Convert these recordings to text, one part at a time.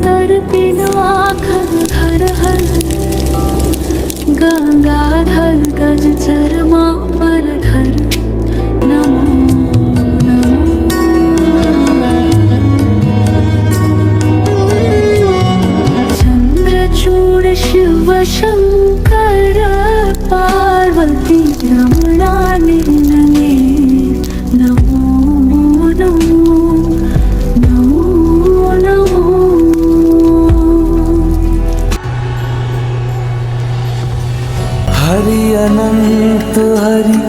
तर्पिनो आखर हर हर गंगाधर गज चरमा पर धर नमो चंद्रचूड़ शिव शंकर पार्वती रमणा नयने नमो नमो नमो नमो हरि अनंत हरि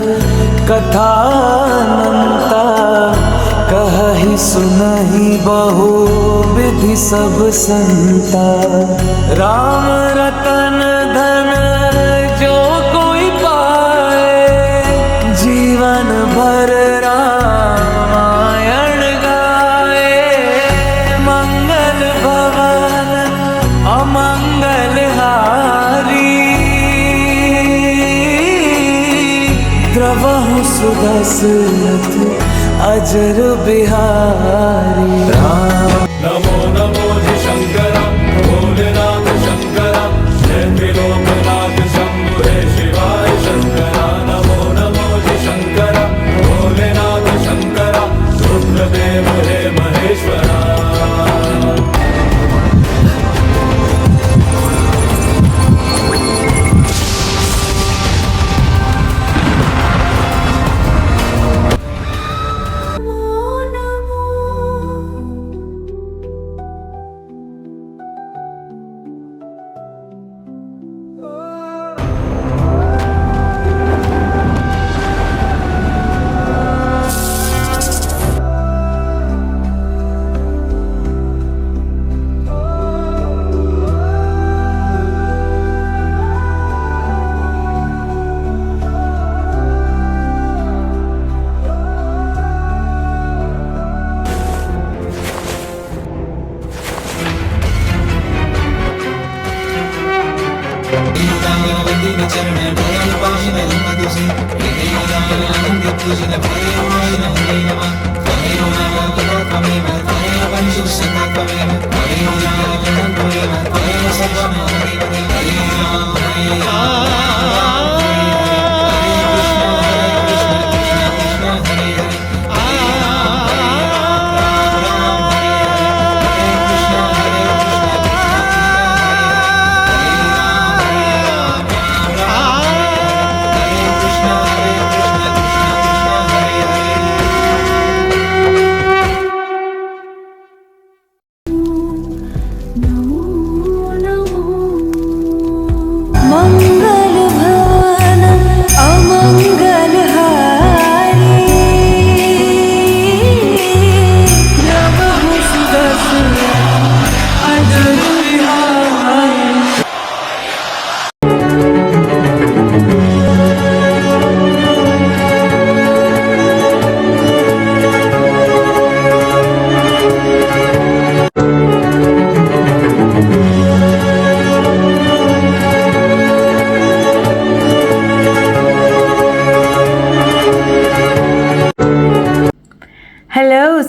कथानंता कहहि सुनहि बहु विधि सब संता राम रतन धन जो कोई पाए जीवन भर रामायण गाए मंगल भवन अमंगल हारी द्रवहु सुदशरथ अजर बिहारी राम। नमो नमो जि शंकर भोलेनाथ शंकर जय त्रिलोकनाथ शंभु हे शिवाय शंकर नमो नमो जि शंकर भोलेनाथ शंकर रुद्रदेव हे Maheshwara.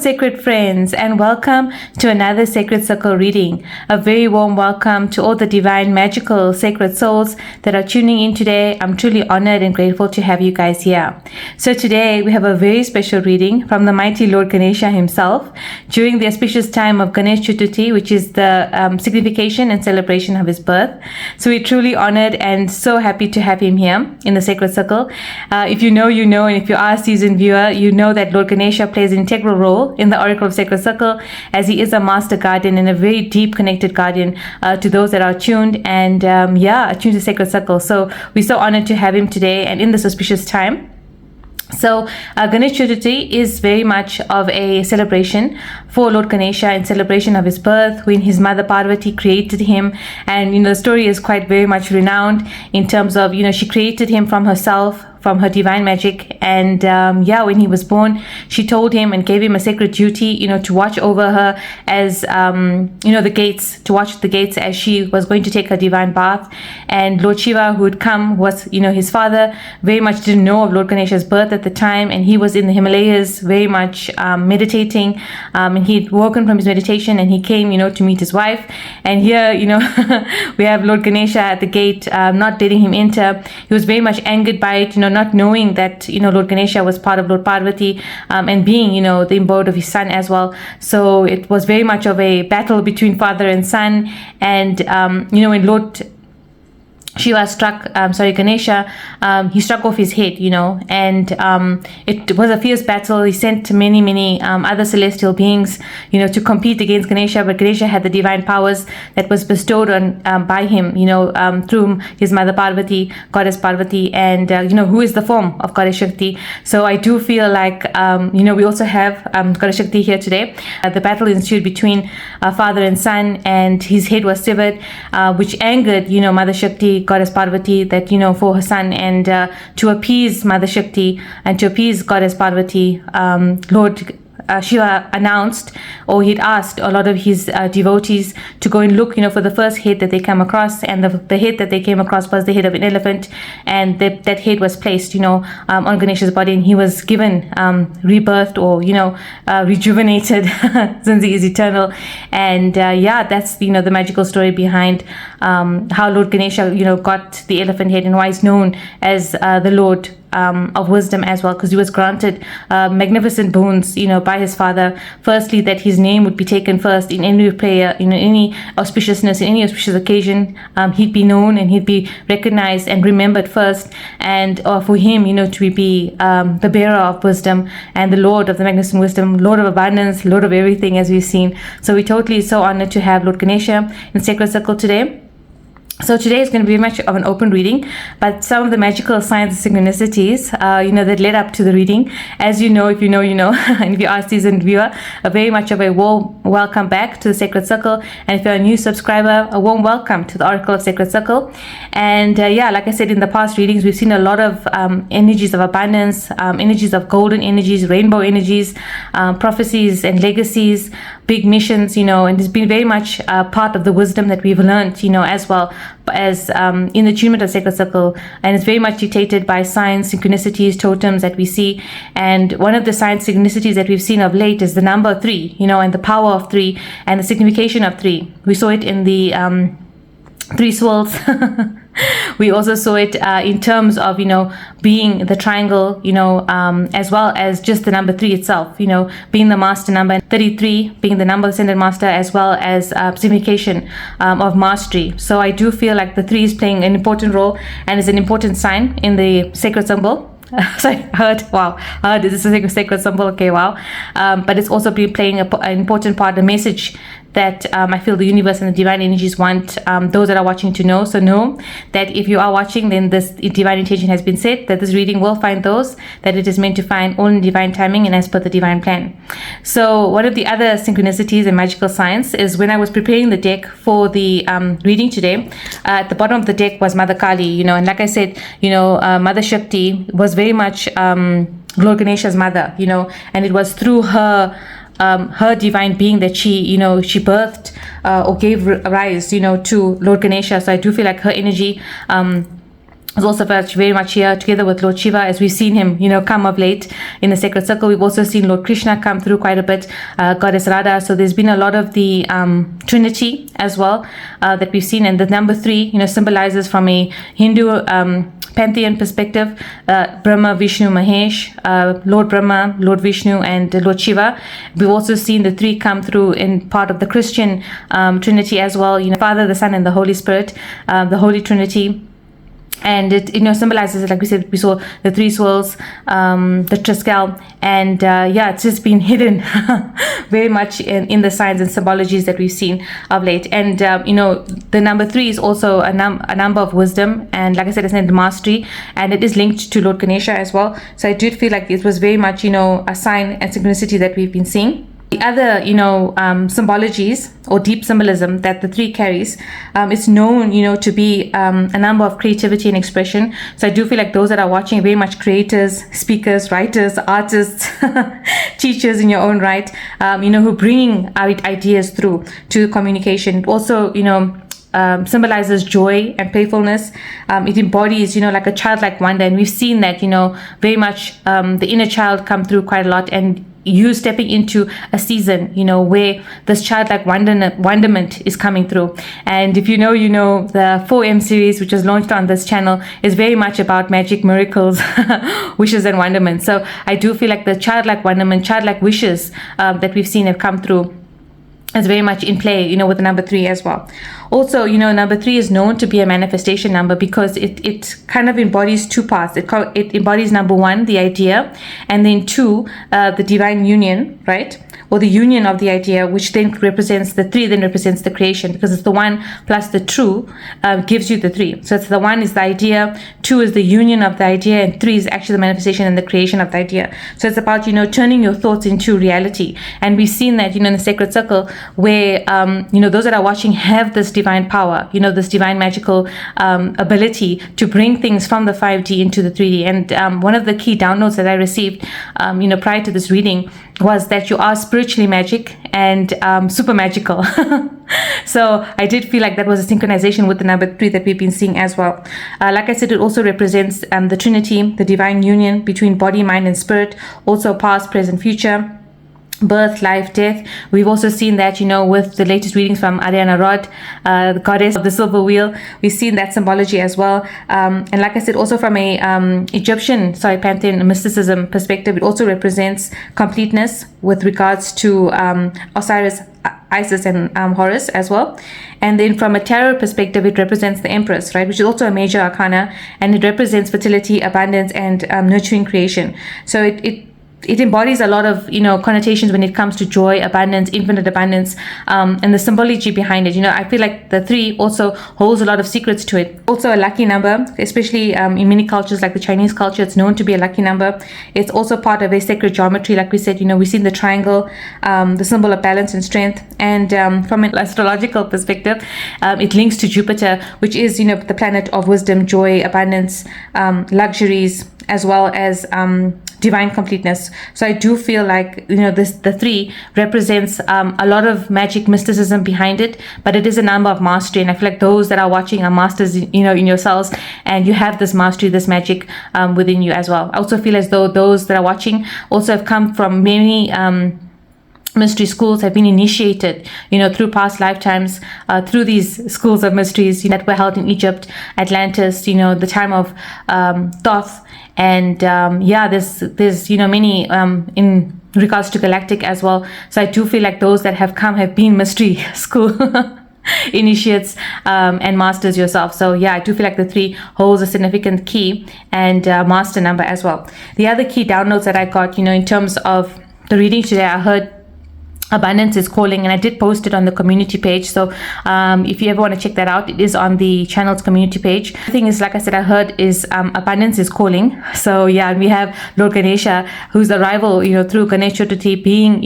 Sacred friends, and welcome to another Sacred Circle reading. A very warm welcome to all the divine, magical, sacred souls that are tuning in today. I'm truly honored and grateful to have you guys here. So today we have a very special reading from the mighty Lord Ganesha himself during the auspicious time of Ganesh Chaturthi, which is the signification and celebration of his birth. So we're truly honored and so happy to have him here in the Sacred Circle. If you know, you know, and if you are a seasoned viewer, you know that Lord Ganesha plays an integral role in the Oracle of Sacred Circle, as he is a master guardian and a very deep connected guardian to those that are tuned and attuned to Sacred Circle. So we're so honored to have him today and in this auspicious time. So Ganesh Chaturthi is very much of a celebration for Lord Ganesha, in celebration of his birth, when his mother Parvati created him. And the story is quite very much renowned in terms of she created him from herself, from her divine magic. And when he was born, she told him and gave him a sacred duty, to watch over her as, the gates, to watch the gates as she was going to take her divine bath. And Lord Shiva, who had come, was, his father, very much didn't know of Lord Ganesha's birth at the time. And he was in the Himalayas, very much meditating. And he'd woken from his meditation and he came, to meet his wife. And here, we have Lord Ganesha at the gate, not letting him enter. He was very much angered by it, not knowing that, Lord Ganesha was part of Lord Parvati, and being, the abode of his son as well. So it was very much of a battle between father and son. And, when Lord Shiva struck, Ganesha, he struck off his head, and it was a fierce battle. He sent many other celestial beings, to compete against Ganesha, but Ganesha had the divine powers that was bestowed on by him, through his mother Parvati, goddess Parvati, and who is the form of goddess Shakti. So I do feel like, we also have goddess Shakti here today. The battle ensued between father and son, and his head was severed, which angered, mother Shakti, goddess Parvati, that for her son, and to appease mother Shakti and to appease goddess Parvati, Lord Shiva announced, or he'd asked a lot of his devotees to go and look, for the first head that they come across, and the head that they came across was the head of an elephant, and that head was placed, on Ganesha's body, and he was given rebirth, or rejuvenated, since he is eternal. And that's the magical story behind how Lord Ganesha got the elephant head, and why he's known as the Lord of wisdom as well, because he was granted magnificent boons, by his father. Firstly, that his name would be taken first in any prayer, in any auspiciousness, in any auspicious occasion. He'd be known and he'd be recognized and remembered first, and for him, to be the bearer of wisdom and the Lord of the magnificent wisdom, Lord of abundance, Lord of everything, as we've seen. So we're totally so honored to have Lord Ganesha in Sacred Circle today. So today is going to be much of an open reading, but some of the magical signs and synchronicities, that led up to the reading, as you know, if you know, and if you are a seasoned viewer, a very much of a warm welcome back to the Sacred Circle. And if you're a new subscriber, a warm welcome to the Oracle of Sacred Circle. And like I said, in the past readings, we've seen a lot of energies of abundance, energies of golden energies, rainbow energies, prophecies and legacies, big missions, and it's been very much part of the wisdom that we've learned, as well as in the attunement of Sacred Circle. And it's very much dictated by signs, synchronicities, totems that we see. And one of the signs, synchronicities that we've seen of late is the number 3, and the power of 3 and the signification of 3. We saw it in the 3 swirls. We also saw it in terms of, being the triangle, as well as just the number 3 itself, being the master number, and 33 being the number of ascended master, as well as signification of mastery. So I do feel like the 3 is playing an important role and is an important sign in the sacred symbol. Sorry, heard, this is a sacred symbol, okay, wow. But it's also been playing an important part, a message that I feel the universe and the divine energies want those that are watching to know. So know that if you are watching, then this divine intention has been set, that this reading will find those that it is meant to find, all in divine timing and as per the divine plan. So one of the other synchronicities and magical signs is when I was preparing the deck for the reading today, at the bottom of the deck was Mother Kali, and like I said, Mother Shakti was very much Lord Ganesha's mother, and it was through her divine being that she birthed or gave rise, to Lord Ganesha. So I do feel like her energy is also very much here together with Lord Shiva, as we've seen him, come of late in the Sacred Circle. We've also seen Lord Krishna come through quite a bit, Goddess Radha. So there's been a lot of the Trinity as well that we've seen. And the number 3, symbolizes from a Hindu pantheon perspective, Brahma, Vishnu, Mahesh, Lord Brahma, Lord Vishnu, and Lord Shiva. We've also seen the 3 come through in part of the Christian Trinity as well, Father, the Son, and the Holy Spirit, the Holy Trinity. And it symbolizes, like we said, we saw the 3 swirls, the Triskel, and it's just been hidden very much in the signs and symbologies that we've seen of late. And the number 3 is also a number of wisdom, and like I said, it's named mastery, and it is linked to Lord Ganesha as well. So I did feel like it was very much a sign and synchronicity that we've been seeing. The other, symbologies or deep symbolism that the 3 carries, it's known, to be a number of creativity and expression. So I do feel like those that are watching are very much creators, speakers, writers, artists, teachers in your own right, who bringing out ideas through to communication. Also, symbolizes joy and playfulness. It embodies, like a childlike wonder, and we've seen that, very much the inner child come through quite a lot, and you stepping into a season, where this childlike wonderment is coming through. And if you know, the 4M series, which was launched on this channel, is very much about magic, miracles, wishes, and wonderment. So I do feel like the childlike wonderment, childlike wishes that we've seen have come through is very much in play, with the number 3 as well. Also, number 3 is known to be a manifestation number because it kind of embodies 2 parts. It embodies number 1, the idea, and then 2, the divine union, right? Or the union of the idea, which then represents the 3, then represents the creation, because it's the 1 plus the 2 gives you the 3. So it's the 1 is the idea, 2 is the union of the idea, and 3 is actually the manifestation and the creation of the idea. So it's about, turning your thoughts into reality. And we've seen that, in the sacred circle, where, those that are watching have this divine power, this divine magical ability to bring things from the 5D into the 3D. And one of the key downloads that I received, prior to this reading, was that you are spiritually magic and super magical. So I did feel like that was a synchronization with the number 3 that we've been seeing as well. Like I said, it also represents the Trinity, the divine union between body, mind, and spirit, also past, present, future, birth, life, death. We've also seen that, with the latest readings from Ariana Rod, the goddess of the silver wheel. We've seen that symbology as well. And like I said, also from a Egyptian, pantheon mysticism perspective, it also represents completeness with regards to Osiris, Isis, and Horus as well. And then from a tarot perspective, it represents the Empress, right, which is also a major arcana, and it represents fertility, abundance, and nurturing creation. So it embodies a lot of, connotations when it comes to joy, abundance, infinite abundance, and the symbology behind it. I feel like the 3 also holds a lot of secrets to it. Also a lucky number, especially in many cultures like the Chinese culture, it's known to be a lucky number. It's also part of a sacred geometry. Like we said, we've seen the triangle, the symbol of balance and strength. And from an astrological perspective, it links to Jupiter, which is, the planet of wisdom, joy, abundance, luxuries, as well as divine completeness. So I do feel like, the 3 represents a lot of magic mysticism behind it, but it is a number of mastery. And I feel like those that are watching are masters, in yourselves, and you have this mastery, this magic within you as well. I also feel as though those that are watching also have come from many mystery schools, have been initiated, through past lifetimes, through these schools of mysteries that were held in Egypt, Atlantis, the time of Thoth. And there's many in regards to galactic as well. So I do feel like those that have come have been mystery school initiates and masters yourself. So I do feel like the 3 holds a significant key and master number as well. The other key downloads that I got, in terms of the reading today, I heard abundance is calling, and I did post it on the community page. So if you ever want to check that out, it is on the channel's community page. The thing is, like I said, I heard is abundance is calling. So we have Lord Ganesha, who's the rival, through Ganesh Chaturthi being,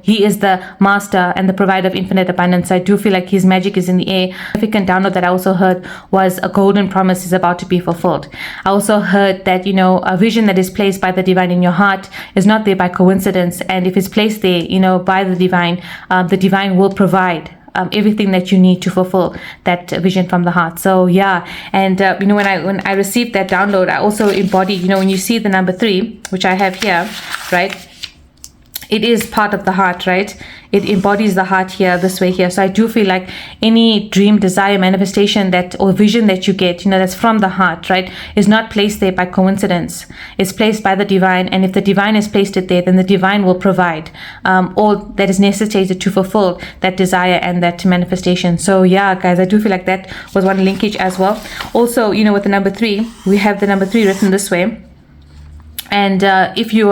he is the master and the provider of infinite abundance. So I do feel like his magic is in the air. A significant download that I also heard was a golden promise is about to be fulfilled. I also heard that, a vision that is placed by the divine in your heart is not there by coincidence. And if it's placed there, by the divine will provide everything that you need to fulfill that vision from the heart. So and when I received that download, I also embodied, when you see the number 3, which I have here, right, it is part of the heart, right? It embodies the heart here, this way here. So I do feel like any dream, desire, manifestation or vision that you get, that's from the heart, right, is not placed there by coincidence. It's placed by the divine. And if the divine has placed it there, then the divine will provide all that is necessitated to fulfill that desire and that manifestation. So guys, I do feel like that was one linkage as well. Also, with the number 3, we have the number 3 written this way. And if you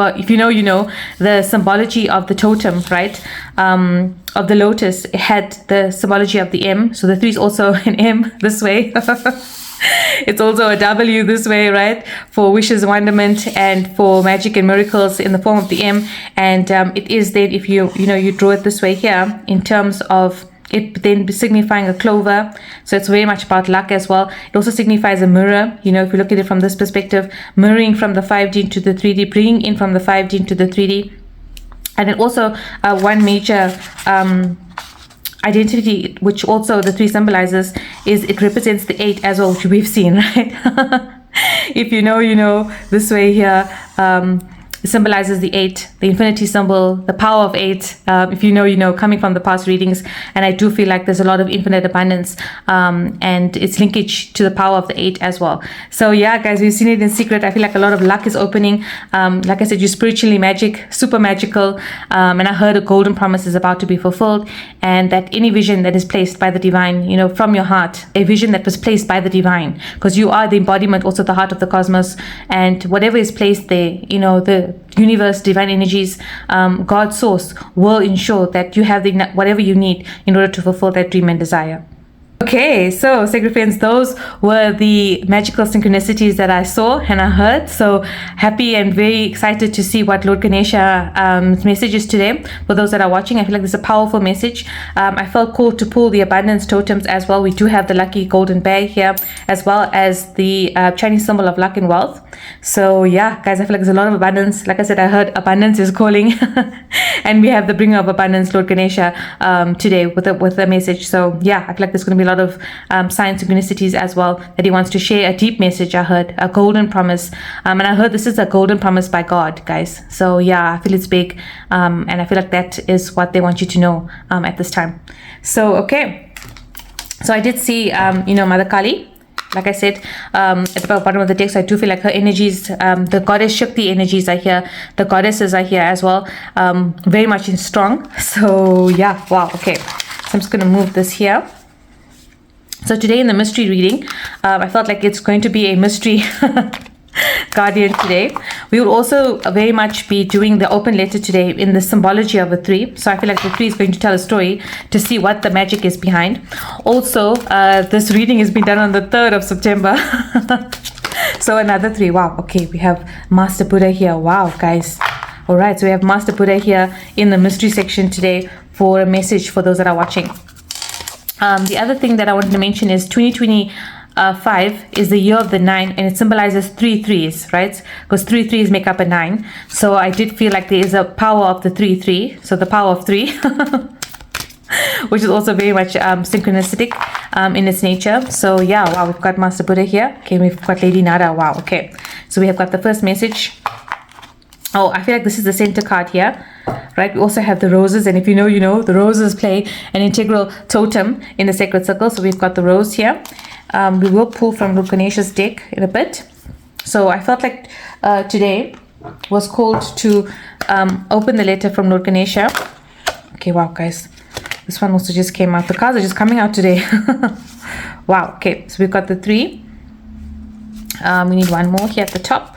know the symbology of the totem, right, of the lotus, it had the symbology of the M. So the 3 is also an M this way. It's also a W this way, right? For wishes, wonderment, and for magic and miracles in the form of the M. And it is then, if you draw it this way here, in terms of it then signifying a clover. So it's very much about luck as well. It also signifies a mirror. If you look at it from this perspective, mirroring from the 5D into the 3D, bringing in from the 5D into the 3D. And then also one major identity, which also the 3 symbolizes, is it represents the 8 as well, which we've seen, right? If you know, this way here, it symbolizes the 8, the infinity symbol, the power of 8. If you know, coming from the past readings. And I do feel like there's a lot of infinite abundance and its linkage to the power of the 8 as well. So yeah, guys, we've seen it in secret. I feel like a lot of luck is opening. Like I said, you're spiritually magic, super magical. And I heard a golden promise is about to be fulfilled. And that any vision that is placed by the divine, from your heart, a vision that was placed by the divine, because you are the embodiment, also the heart of the cosmos. And whatever is placed there, the universe, divine energies, God's source will ensure that you have whatever you need in order to fulfill that dream and desire. Okay, so sacred friends, those were the magical synchronicities that I saw and I heard. So happy and very excited to see what Lord Ganesha's message is today. For those that are watching, I feel like this is a powerful message. I felt called to pull the abundance totems as well. We do have the lucky golden bear here, as well as the Chinese symbol of luck and wealth. So yeah, guys, I feel like there's a lot of abundance. Like I said, I heard abundance is calling. And we have the bringer of abundance, Lord Ganesha, today with a message. So yeah, I feel like there's going to be a lot of signs, synchronicities as well, that he wants to share a deep message. I heard a golden promise, and I heard this is a golden promise by God, guys. So yeah, I feel it's big, and I feel like that is what they want you to know at this time. So okay, so I did see Mother Kali. Like I said, at the bottom of the text, I do feel like her energies, the goddess Shakti energies are here. The goddesses are here as well, very much in strong. So yeah, wow, okay. So I'm just going to move this here. So today in the mystery reading, I felt like it's going to be a mystery guardian today. We will also very much be doing the open letter today in the symbology of a 3. So I feel like the 3 is going to tell a story to see what the magic is behind. Also, this reading has been done on the 3rd of September. So another 3. Wow. Okay, we have Master Buddha here. Wow, guys. All right, so we have Master Buddha here in the mystery section today for a message for those that are watching. The other thing that I wanted to mention is 2025 is the year of the 9, and it symbolizes 3 3s, right? Because 3 3s make up a 9. So I did feel like there is a power of the 3 3, so the power of 3, which is also very much synchronistic in its nature. So yeah, wow, we've got Master Buddha here. Okay, we've got Lady Nada. Wow, okay. So we have got the first message. Oh, I feel like this is the center card here, right? We also have the roses, and if you know, the roses play an integral totem in the sacred circle. So we've got the rose here. We will pull from Lord Ganesha's deck in a bit. So I felt like today was called to open the letter from Lord Ganesha. Okay, wow, guys. This one also just came out. The cards are just coming out today. Wow, okay. So we've got the 3. We need one more here at the top.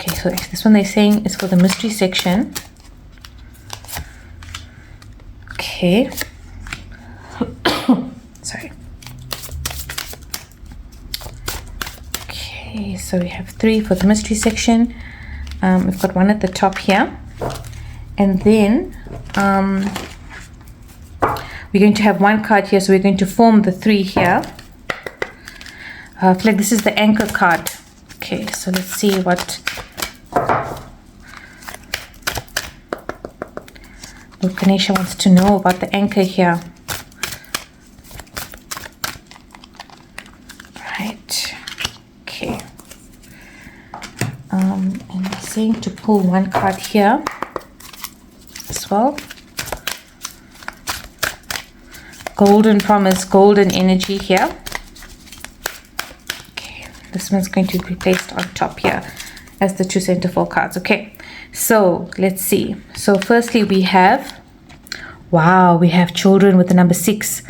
Okay, so this one they're saying is for the mystery section. Okay. Sorry. Okay, so we have 3 for the mystery section. We've got one at the top here. And then we're going to have one card here. So we're going to form the 3 here. I feel like this is the anchor card. Okay, so let's see what Lord Ganesha wants to know about the anchor here. Right. Okay. And I'm saying to pull one card here as well. Golden promise, golden energy here. Okay, this one's going to be placed on top here as the 2 centerfold cards. Okay, so let's see. So firstly we have, wow, we have children with the number 6,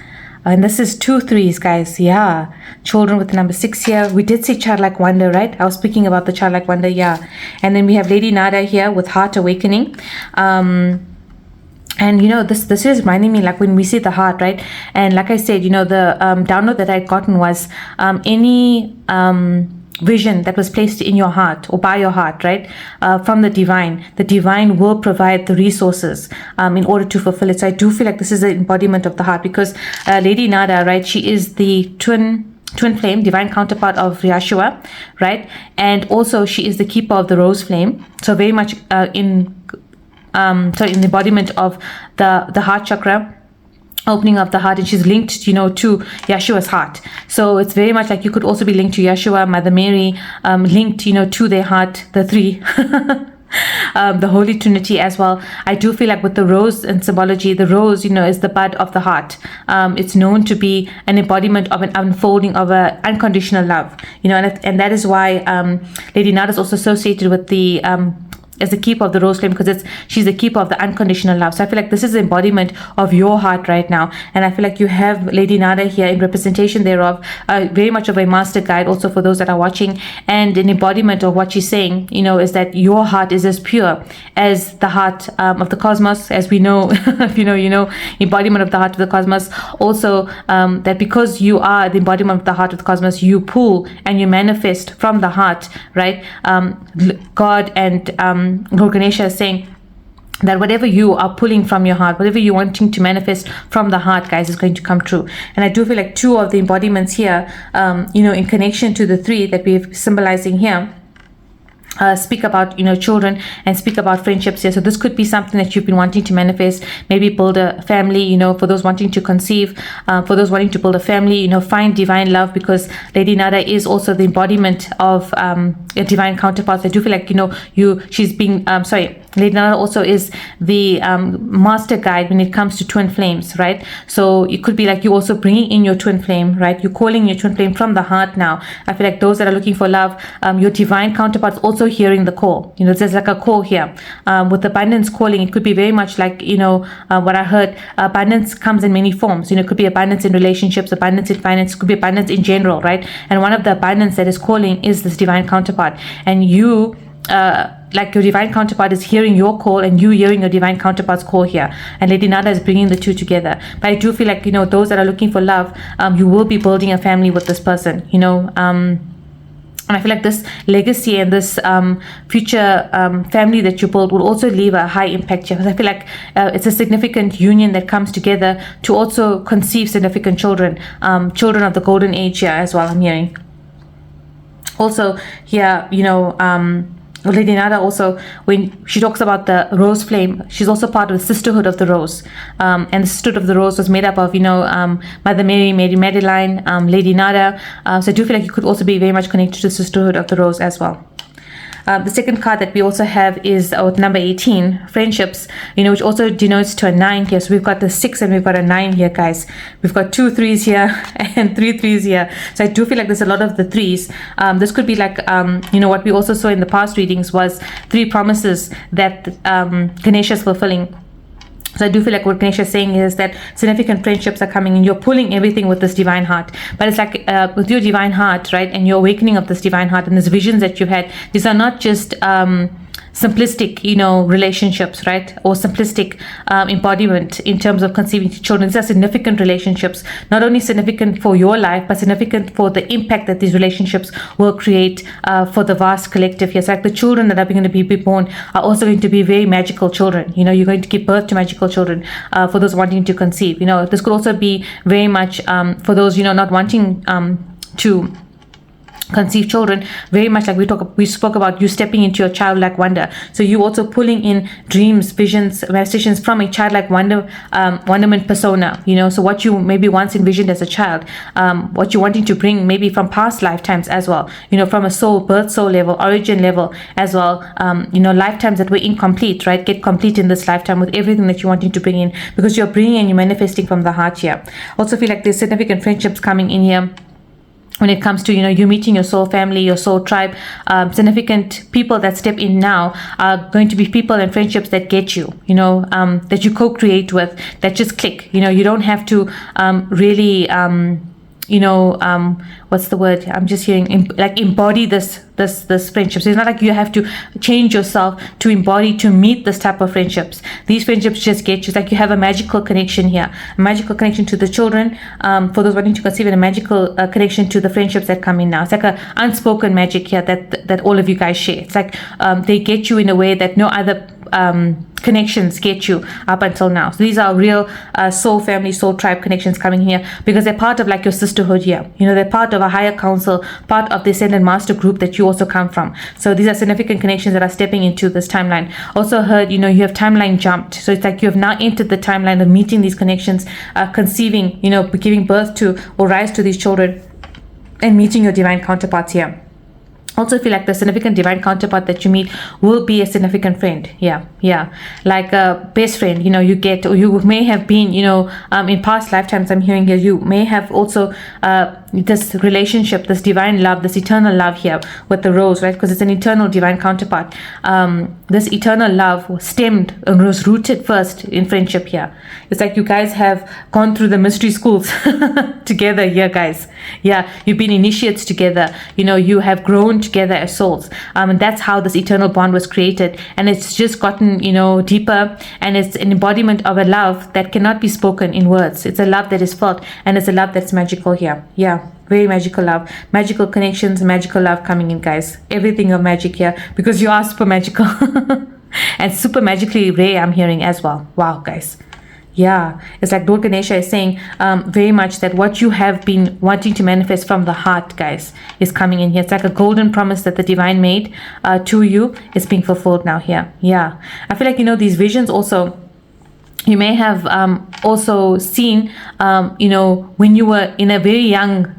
and this is 2 3s, guys. Yeah, children with the number 6 here. We did say childlike wonder, right? I was speaking about the childlike wonder. Yeah. And then we have Lady Nada here with heart awakening. And this is reminding me, like when we see the heart, right? And like I said, the download that I'd gotten was any vision that was placed in your heart or by your heart, right? From the divine will provide the resources in order to fulfill it. So I do feel like this is the embodiment of the heart, because Lady Nada, right, she is the twin flame, divine counterpart of Yeshua, right? And also she is the keeper of the rose flame. So very much in the embodiment of the heart chakra, opening of the heart, and she's linked to Yeshua's heart. So it's very much like you could also be linked to Yeshua, Mother Mary, linked to their heart, the three. The Holy Trinity as well. I do feel like with the rose in symbology, the rose is the bud of the heart. It's known to be an embodiment of an unfolding of a unconditional love, and that is why Lady Nada is also associated with the as the keeper of the rose flame, because she's the keeper of the unconditional love. So I feel like this is the embodiment of your heart right now, and I feel like you have Lady Nada here in representation thereof, very much of a master guide also for those that are watching, and an embodiment of what she's saying is that your heart is as pure as the heart of the cosmos, as we know. If embodiment of the heart of the cosmos. Also that because you are the embodiment of the heart of the cosmos, you pull and you manifest from the heart, right? God and Lord Ganesha is saying that whatever you are pulling from your heart, whatever you're wanting to manifest from the heart, guys, is going to come true. And I do feel like two of the embodiments here, in connection to the three that we're symbolizing here, speak about children and speak about friendships here. So this could be something that you've been wanting to manifest, maybe build a family, for those wanting to conceive, for those wanting to build a family, find divine love, because Lady Nada is also the embodiment of a divine counterpart. I do feel like she's being Lady Nada also is the master guide when it comes to twin flames, right? So it could be like you also bringing in your twin flame, right? You're calling your twin flame from the heart now. I feel like those that are looking for love, your divine counterpart is also hearing the call. There's like a call here. With abundance calling, it could be very much like, what I heard, abundance comes in many forms. It could be abundance in relationships, abundance in finance, it could be abundance in general, right? And one of the abundance that is calling is this divine counterpart. And you, like your divine counterpart is hearing your call, and you hearing your divine counterpart's call here, and Lady Nada is bringing the two together. But I do feel like those that are looking for love, you will be building a family with this person, and I feel like this legacy and this future family that you build will also leave a high impact here, because I feel like it's a significant union that comes together to also conceive significant children, children of the golden age here as well, I'm hearing. Also here, Lady Nada also, when she talks about the rose flame, she's also part of the sisterhood of the rose, and the sisterhood of the rose was made up of Mother Mary, Mary Madeline, Lady Nada. So I do feel like you could also be very much connected to the sisterhood of the rose as well. The second card that we also have is number 18, friendships, which also denotes to a 9 here. So we've got the 6 and we've got a 9 here, guys. We've got 2 3s here and 3 3s here. So I do feel like there's a lot of the 3s. This could be like, what we also saw in the past readings was 3 promises that Ganesha is fulfilling. So I do feel like what Ganesha is saying is that significant friendships are coming and you're pulling everything with this divine heart. But it's like with your divine heart, right, and your awakening of this divine heart and these visions that you've had, these are not just simplistic, relationships, right? Or simplistic embodiment in terms of conceiving children. These are significant relationships, not only significant for your life, but significant for the impact that these relationships will create for the vast collective here. So like the children that are going to be born are also going to be very magical children. You're going to give birth to magical children for those wanting to conceive. This could also be very much for those, not wanting to conceive children, very much like we spoke about you stepping into your childlike wonder. So you also pulling in dreams, visions, manifestations from a childlike wonderment persona, so what you maybe once envisioned as a child, what you're wanting to bring maybe from past lifetimes as well, from a birth soul level, origin level as well, lifetimes that were incomplete, right, get complete in this lifetime with everything that you're wanting to bring in, because you're bringing and you're manifesting from the heart here. Also feel like there's significant friendships coming in here when it comes to you meeting your soul family, your soul tribe. Significant people that step in now are going to be people and friendships that get you, that you co-create with, that just click. You don't have to really what's the word? I'm just hearing like embody this friendship. So it's not like you have to change yourself to embody to meet this type of friendships. These friendships just get you. It's like you have a magical connection here, a magical connection to the children. For those wanting to conceive, and a magical connection to the friendships that come in now. It's like a unspoken magic here that all of you guys share. It's like they get you in a way that no other connections get you up until now. So these are real soul family, soul tribe connections coming here, because they're part of like your sisterhood here. They're part of a higher council, part of the ascended master group that you also come from. So these are significant connections that are stepping into this timeline. Also heard, you have timeline jumped. So it's like you have now entered the timeline of meeting these connections, conceiving, giving birth to or rise to these children, and meeting your divine counterparts here. Also feel like the significant divine counterpart that you meet will be a significant friend. Yeah, like a best friend, you get, or you may have been, in past lifetimes. I'm hearing here, you may have also this relationship, this divine love, this eternal love here with the rose, right? Because it's an eternal divine counterpart. This eternal love stemmed and was rooted first in friendship here. It's like you guys have gone through the mystery schools together here, guys. Yeah, you've been initiates together. You have grown together as souls, and that's how this eternal bond was created. And it's just gotten deeper, and it's an embodiment of a love that cannot be spoken in words. It's a love that is felt, and it's a love that's magical here. Yeah, very magical love, magical connections, magical love coming in, guys. Everything of magic here, because you are super magical and super magically rare, I'm hearing as well. Wow, guys. Yeah, it's like Lord Ganesha is saying very much that what you have been wanting to manifest from the heart, guys, is coming in here. It's like a golden promise that the divine made to you is being fulfilled now here. Yeah, I feel like, these visions also, you may have also seen, when you were in a very young,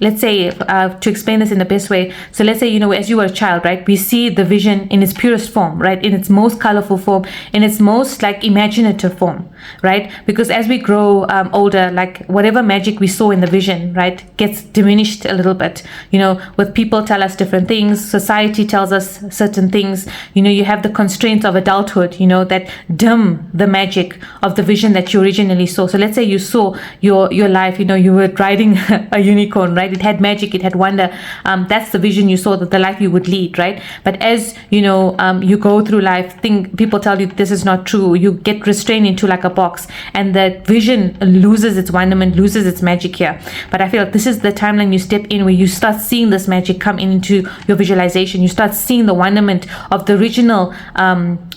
let's say, to explain this in the best way. So let's say, as you were a child, right, we see the vision in its purest form, right, in its most colorful form, in its most like imaginative form, right? Because as we grow older, like whatever magic we saw in the vision, right, gets diminished a little bit. With people tell us different things, society tells us certain things. You have the constraints of adulthood, that dim the magic of the vision that you originally saw. So let's say you saw your life, you were riding a unicorn, right? It had magic, it had wonder. That's the vision you saw, that the life you would lead, right? But as you go through life, people tell you this is not true. You get restrained into like a box, and that vision loses its wonderment, loses its magic here. But I feel like this is the timeline you step in, where you start seeing this magic come into your visualization. You start seeing the wonderment of the original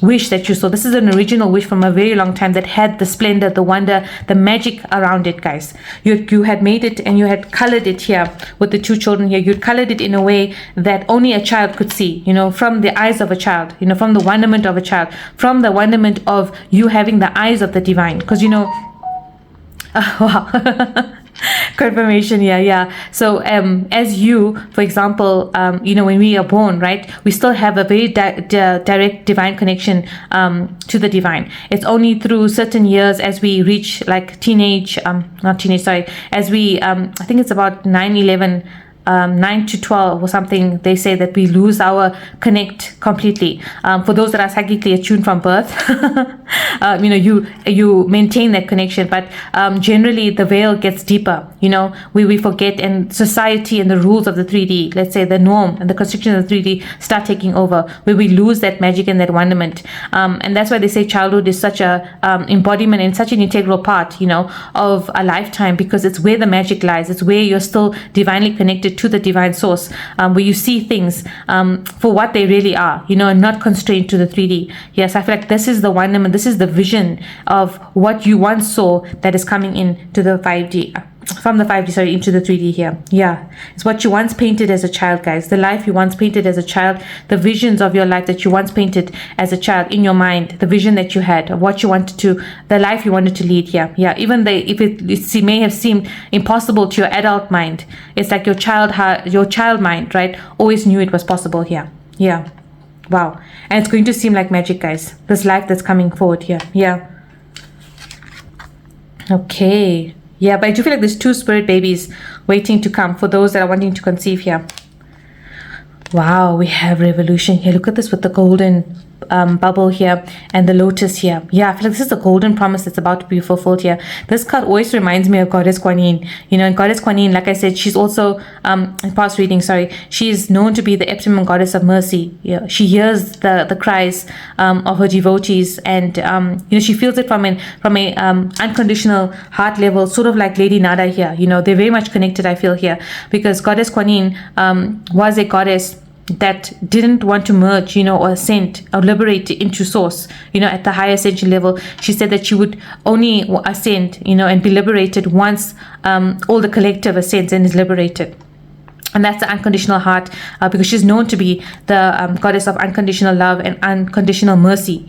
wish that you saw. This is an original wish from a very long time that had the splendor, the wonder, the magic around it, guys. You had made it, and you had colored it here with the two children here. You'd colored it in a way that only a child could see, from the eyes of a child, from the wonderment of a child, from the wonderment of you having the eyes of the divine. Because wow. Confirmation, yeah. So as you, for example, when we are born, right, we still have a very direct divine connection to the divine. It's only through certain years, as we reach like as we I think it's about 9 to 12 or something, they say that we lose our connect completely. For those that are psychically attuned from birth, you maintain that connection, but generally the veil gets deeper. We forget, and society and the rules of the 3D, let's say the norm and the constriction of the 3D, start taking over, where we lose that magic and that wonderment. And that's why they say childhood is such a embodiment and such an integral part, of a lifetime, because it's where the magic lies. It's where you're still divinely connected to the divine source, where you see things for what they really are, and not constrained to the 3D. Yes, I feel like this is the wonderment, this is the vision of what you once saw that is coming in to the 5D, from the 5D, into the 3D here. Yeah, it's what you once painted as a child, guys. The life you once painted as a child, the visions of your life that you once painted as a child in your mind, the vision that you had of what you wanted to, the life you wanted to lead here. Yeah, even if it may have seemed impossible to your adult mind, it's like your child mind, right, always knew it was possible here. Yeah, wow. And it's going to seem like magic, guys, this life that's coming forward here. Yeah, okay. Yeah, but I do feel like there's 2 spirit babies waiting to come for those that are wanting to conceive here. Wow, we have revolution here. Look at this with the golden bubble here and the lotus here. Yeah, I feel like this is the golden promise that's about to be fulfilled here. This card always reminds me of Goddess Kuan Yin. And Goddess Kuan Yin, like I said, she's also in past reading, she is known to be the optimum goddess of mercy. Yeah, she hears the cries of her devotees, and she feels it from a unconditional heart level, sort of like Lady Nada here. They're very much connected, I feel here, because Goddess Kuan Yin was a goddess that didn't want to merge, or ascend or liberate into source, at the higher ascension level. She said that she would only ascend, and be liberated once all the collective ascends and is liberated. And that's the unconditional heart, because she's known to be the goddess of unconditional love and unconditional mercy,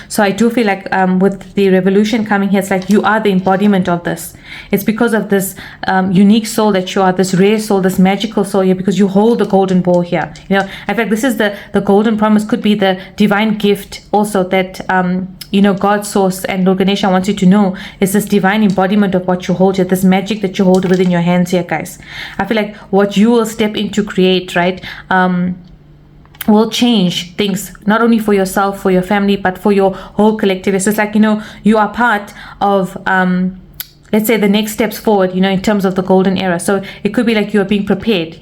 So I do feel like with the revolution coming here, it's like you are the embodiment of this. It's because of this unique soul that you are, this rare soul, this magical soul here, because you hold the golden ball here. In fact, this is the golden promise, could be the divine gift also that God's source and Lord Ganesha wants you to know is this divine embodiment of what you hold here, this magic that you hold within your hands here, guys. I feel like what you will step into create, right, will change things, not only for yourself, for your family, but for your whole collective. It's just like, you are part of let's say the next steps forward, in terms of the golden era. So it could be like you are being prepared,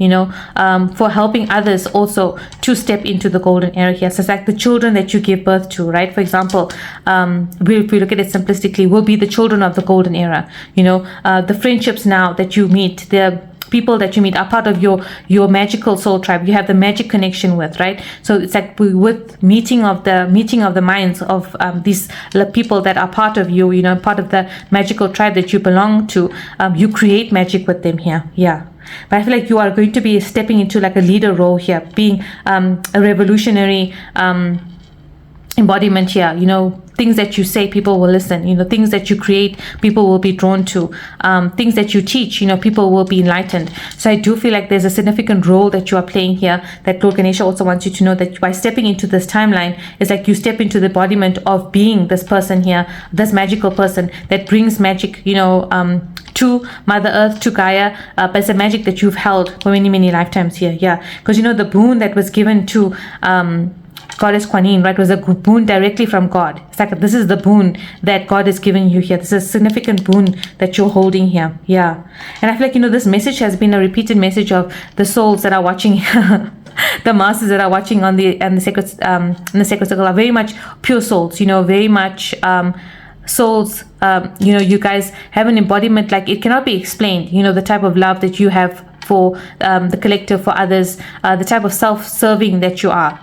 for helping others also to step into the golden era here. So it's like the children that you give birth to, right? For example, if we look at it simplistically, will be the children of the golden era. The friendships now that you meet, the people that you meet are part of your magical soul tribe. You have the magic connection with, right? So it's like with meeting of the minds of these people that are part of you, part of the magical tribe that you belong to. You create magic with them here. Yeah. But I feel like you are going to be stepping into like a leader role here, being a revolutionary embodiment here. Things that you say, people will listen. Things that you create, people will be drawn to. Things that you teach, people will be enlightened. So I do feel like there's a significant role that you are playing here, that Lord Ganesha also wants you to know, that by stepping into this timeline, it's like you step into the embodiment of being this person here, this magical person that brings magic, to Mother Earth, to Gaia, but it's a magic that you've held for many, many lifetimes here. Yeah, because the boon that was given to Goddess Kuan Yin, right, was a boon directly from God. It's like this is the boon that God has given you here. This is a significant boon that you're holding here. Yeah. And I feel like this message has been a repeated message of the souls that are watching the masters that are watching on the sacred in the sacred circle are very much pure souls, very much souls. You guys have an embodiment, like it cannot be explained, the type of love that you have for the collective, for others, the type of self-serving that you are,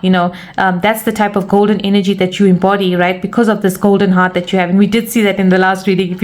that's the type of golden energy that you embody, right, because of this golden heart that you have. And we did see that in the last reading, if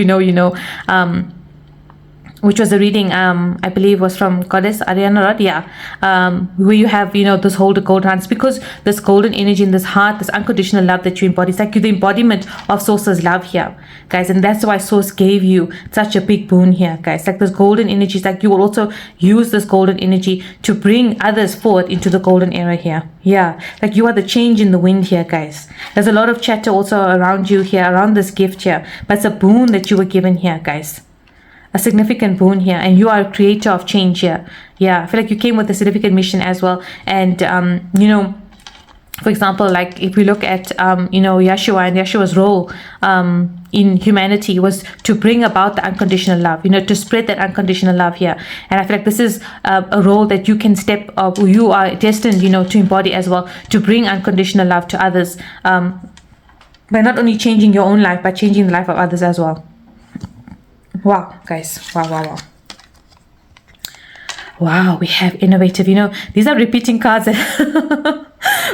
which was a reading, I believe was from Goddess Ariana Rod, where you have, this whole golden heart. It's because this golden energy in this heart, this unconditional love that you embody, it's like you're the embodiment of Source's love here, guys. And that's why Source gave you such a big boon here, guys. Like this golden energy, it's like you will also use this golden energy to bring others forward into the golden era here. Yeah, like you are the change in the wind here, guys. There's a lot of chatter also around you here, around this gift here, but it's a boon that you were given here, guys. A significant boon here, and you are a creator of change here. Yeah, I feel like you came with a significant mission as well. And for example, like if we look at Yeshua and Yeshua's role in humanity was to bring about the unconditional love, to spread that unconditional love here. And I feel like this is a role that you can step up, you are destined to embody as well, to bring unconditional love to others, by not only changing your own life, but changing the life of others as well. Wow, guys. Wow. Wow, we have innovative. These are repeating cards that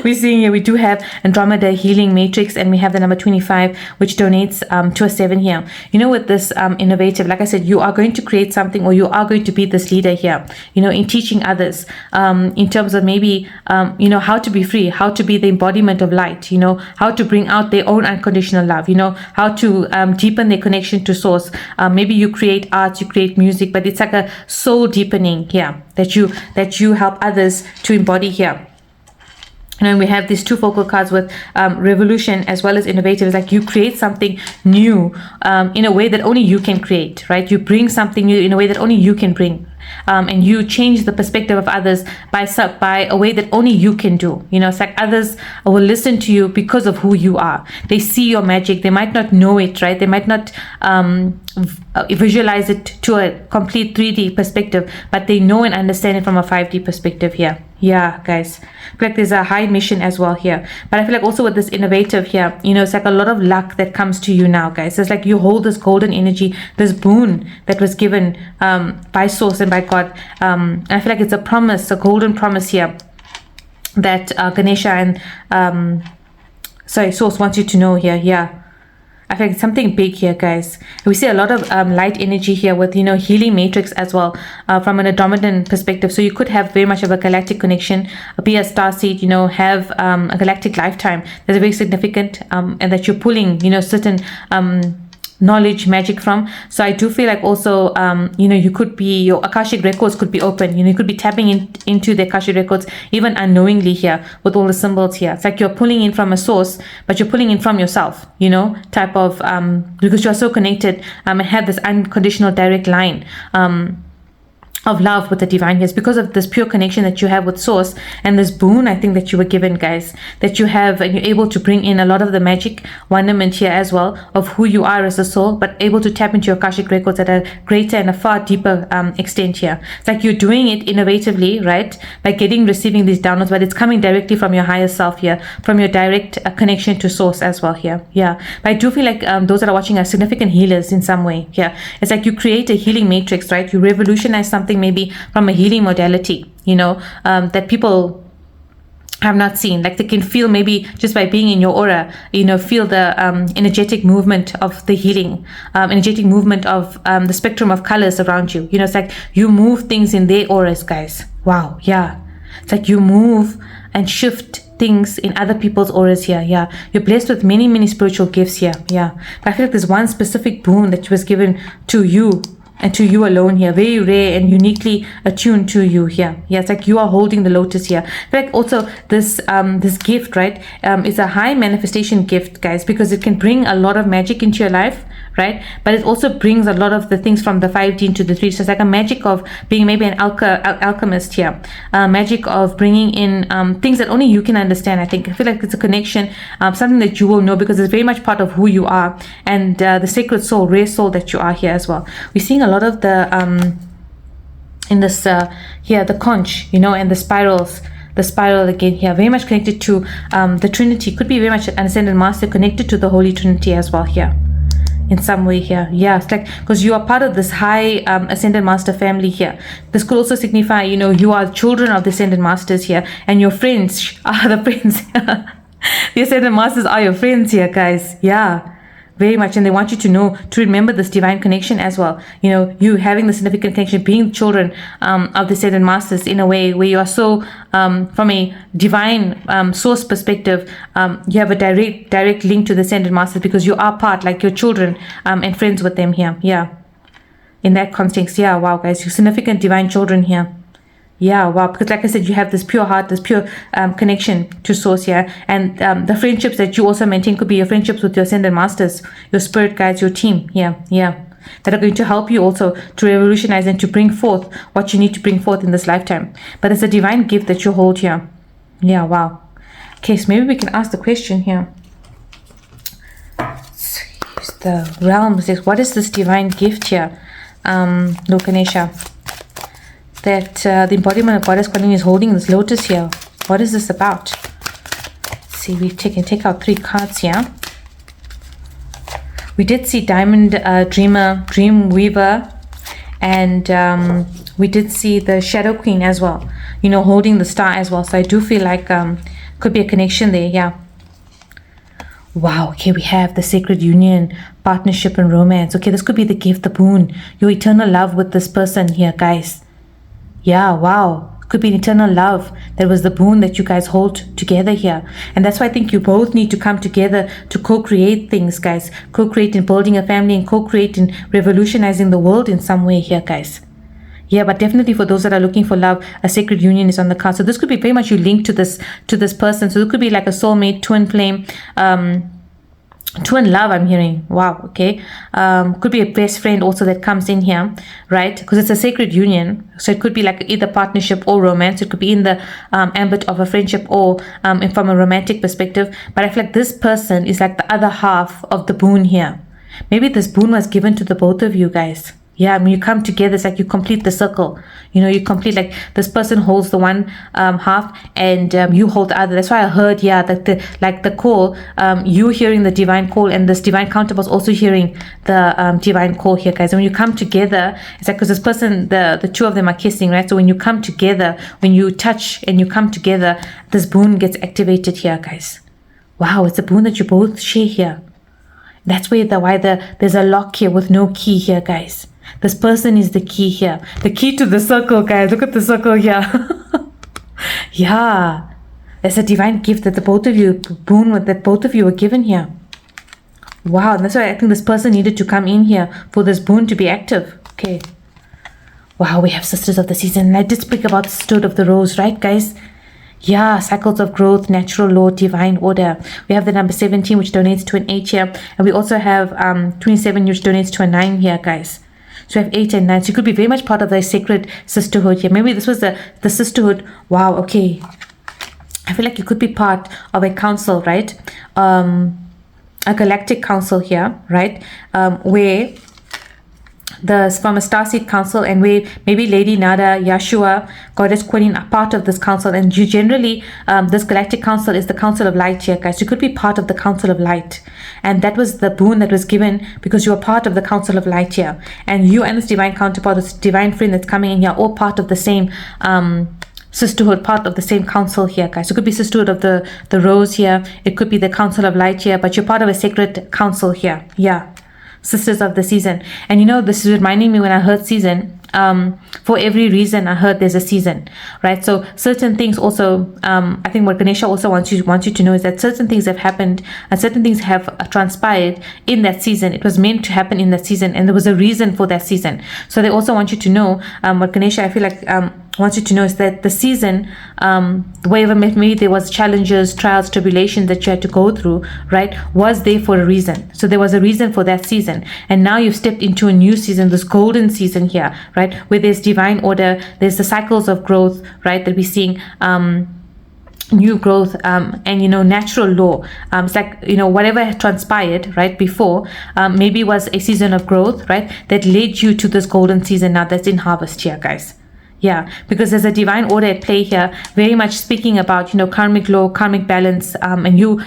we're seeing here. We do have Andromeda Healing Matrix, and we have the number 25, which donates to a 7 here. With this innovative, like I said, you are going to create something, or you are going to be this leader here, in teaching others, in terms of maybe, how to be free, how to be the embodiment of light, how to bring out their own unconditional love, how to deepen their connection to source. Maybe you create arts, you create music, but it's like a soul deepening here that you help others to embody here. And we have these two focal cards with revolution as well as innovative. It's like you create something new in a way that only you can create, right? You bring something new in a way that only you can bring. And you change the perspective of others by a way that only you can do. You know, it's like others will listen to you because of who you are. They see your magic. They might not know it, right? They might not visualize it to a complete 3D perspective, but they know and understand it from a 5D perspective here. Yeah, guys. I feel like there's a high mission as well here. But I feel like also with this innovative here, you know, it's like a lot of luck that comes to you now, guys. It's like you hold this golden energy, this boon that was given by Source and by God. And I feel like it's a promise, a golden promise here that Ganesha and Source wants you to know here. Yeah. I feel like it's something big here, guys. We see a lot of light energy here with, you know, healing matrix as well from an Andromedan perspective. So you could have very much of a galactic connection, be a starseed, you know, have a galactic lifetime that's very significant and that you're pulling, you know, certain knowledge, magic from. So I do feel like also, you know, you could be, your Akashic records could be open. You know, you could be tapping into the Akashic records even unknowingly here with all the symbols here. It's like you're pulling in from a source, but you're pulling in from yourself, you know, type of, because you are so connected and have this unconditional direct line of love with the divine. Yes, because of this pure connection that you have with Source and this boon, I think, that you were given, guys, that you have, and you're able to bring in a lot of the magic wonderment here as well of who you are as a soul, but able to tap into your Akashic records at a greater and a far deeper extent here. It's like you're doing it innovatively, right, by receiving these downloads, but it's coming directly from your higher self here, from your direct connection to Source as well here. Yeah, but I do feel like those that are watching are significant healers in some way here. It's like you create a healing matrix, right? You revolutionize something maybe from a healing modality, you know, that people have not seen. Like they can feel maybe just by being in your aura, you know, feel the energetic movement of the healing, energetic movement of the spectrum of colors around you. You know, it's like you move things in their auras, guys. Wow, yeah. It's like you move and shift things in other people's auras here. Yeah, you're blessed with many, many spiritual gifts here. Yeah, but I feel like there's one specific boon that was given to you and to you alone here, very rare and uniquely attuned to you here. Yeah, it's like you are holding the lotus here. I feel like also this this gift, right, is a high manifestation gift, guys, because it can bring a lot of magic into your life, right? But it also brings a lot of the things from the 5D into the 3D. So it's like a magic of being maybe an alchemist here, magic of bringing in things that only you can understand. I feel like it's a connection, something that you will know because it's very much part of who you are and the sacred soul, rare soul that you are here as well. We're seeing a lot of the in this here, the conch, you know, and the spirals. The spiral again here, very much connected to the Trinity. Could be very much an ascended master connected to the Holy Trinity as well here in some way here. Yeah, it's like because you are part of this high ascended master family here. This could also signify, you know, you are children of the ascended masters here, and your friends are the friends. The ascended masters are your friends here, guys. Yeah, very much. And they want you to know, to remember this divine connection as well. You know, you having the significant connection, being children of the ascended masters in a way where you are so from a divine source perspective, you have a direct link to the ascended masters because you are part, like your children and friends with them here. Yeah, in that context. Yeah, wow, guys, you're significant divine children here. Yeah, wow, because like I said, you have this pure heart, this pure connection to Source here. And the friendships that you also maintain could be your friendships with your ascended masters, your spirit guides, your team. Yeah, that are going to help you also to revolutionize and to bring forth what you need to bring forth in this lifetime. But it's a divine gift that you hold here. Yeah, wow. Okay, so maybe we can ask the question here. Use the realms. What is this divine gift here, Lord Ganesha, that the embodiment of Goddess Kundalini is holding this lotus here? What is this about? Let's see, we take out 3 cards here. We did see Diamond Dreamer, Dream Weaver, and we did see the Shadow Queen as well, you know, holding the star as well. So I do feel like could be a connection there. Yeah. Wow, okay, we have the sacred union, partnership, and romance. Okay, this could be the gift, the boon, your eternal love with this person here, guys. Yeah, wow. Could be an eternal love. That was the boon that you guys hold together here. And that's why I think you both need to come together to co-create things, guys. Co-create in building a family and co-create in revolutionizing the world in some way here, guys. Yeah, but definitely for those that are looking for love, a sacred union is on the card. So this could be very much you linked to this person. So it could be like a soulmate, twin flame, twin love. I'm hearing. Wow. Okay. Could be a best friend also that comes in here, right? Because it's a sacred union, so it could be like either partnership or romance. It could be in the ambit of a friendship or from a romantic perspective. But I feel like this person is like the other half of the boon here. Maybe this boon was given to the both of you guys. Yeah, when you come together, it's like you complete the circle. You know, you complete, like this person holds the one half and you hold the other. That's why I heard, yeah, that the call, you hearing the divine call and this divine counterpart also hearing the divine call here, guys. And when you come together, it's like because this person, the two of them are kissing, right? So when you come together, when you touch and you come together, this boon gets activated here, guys. Wow, it's a boon that you both share here. That's why there's a lock here with no key here, guys. This person is the key here. The key to the circle, guys. Look at the circle here. Yeah. There's a divine gift that the both of you, boon that both of you were given here. Wow. And that's why I think this person needed to come in here for this boon to be active. Okay. Wow. We have Sisters of the Season. And I did speak about the Sisterhood of the Rose, right, guys? Yeah, cycles of growth, natural law, divine order. We have the number 17, which donates to an 8 here. And we also have 27, which donates to a 9 here, guys. So we have 8 and 9. So you could be very much part of the sacred sisterhood here. Maybe this was the sisterhood. Wow, okay. I feel like you could be part of a council, right? A galactic council here, right? Where from a starseed council, and where maybe Lady Nada, Yeshua, Goddess Queen are part of this council. And you generally, this galactic council is the council of light here, guys. You could be part of the council of light. And that was the boon that was given because you are part of the council of light here. And you and this divine counterpart, this divine friend that's coming in here, all part of the same sisterhood, part of the same council here, guys. So it could be sisterhood of the rose here. It could be the council of light here, but you're part of a sacred council here. Yeah. Sisters of the Season. And you know, this is reminding me when I heard season, for every reason I heard there's a season, right? So certain things also, I think what Ganesha also wants you to know is that certain things have happened and certain things have transpired in that season. It was meant to happen in that season and there was a reason for that season. So they also want you to know, what Ganesha, I feel like, wants you to know is that the season, wherever maybe there was challenges, trials, tribulations that you had to go through, right, was there for a reason. So there was a reason for that season. And now you've stepped into a new season, this golden season here, right, where there's divine order, there's the cycles of growth, right, that we're seeing, new growth, and you know, natural law. It's like, you know, whatever had transpired right before, maybe was a season of growth, right, that led you to this golden season now that's in harvest here, guys. Yeah, because there's a divine order at play here, very much speaking about, you know, karmic law, karmic balance, and you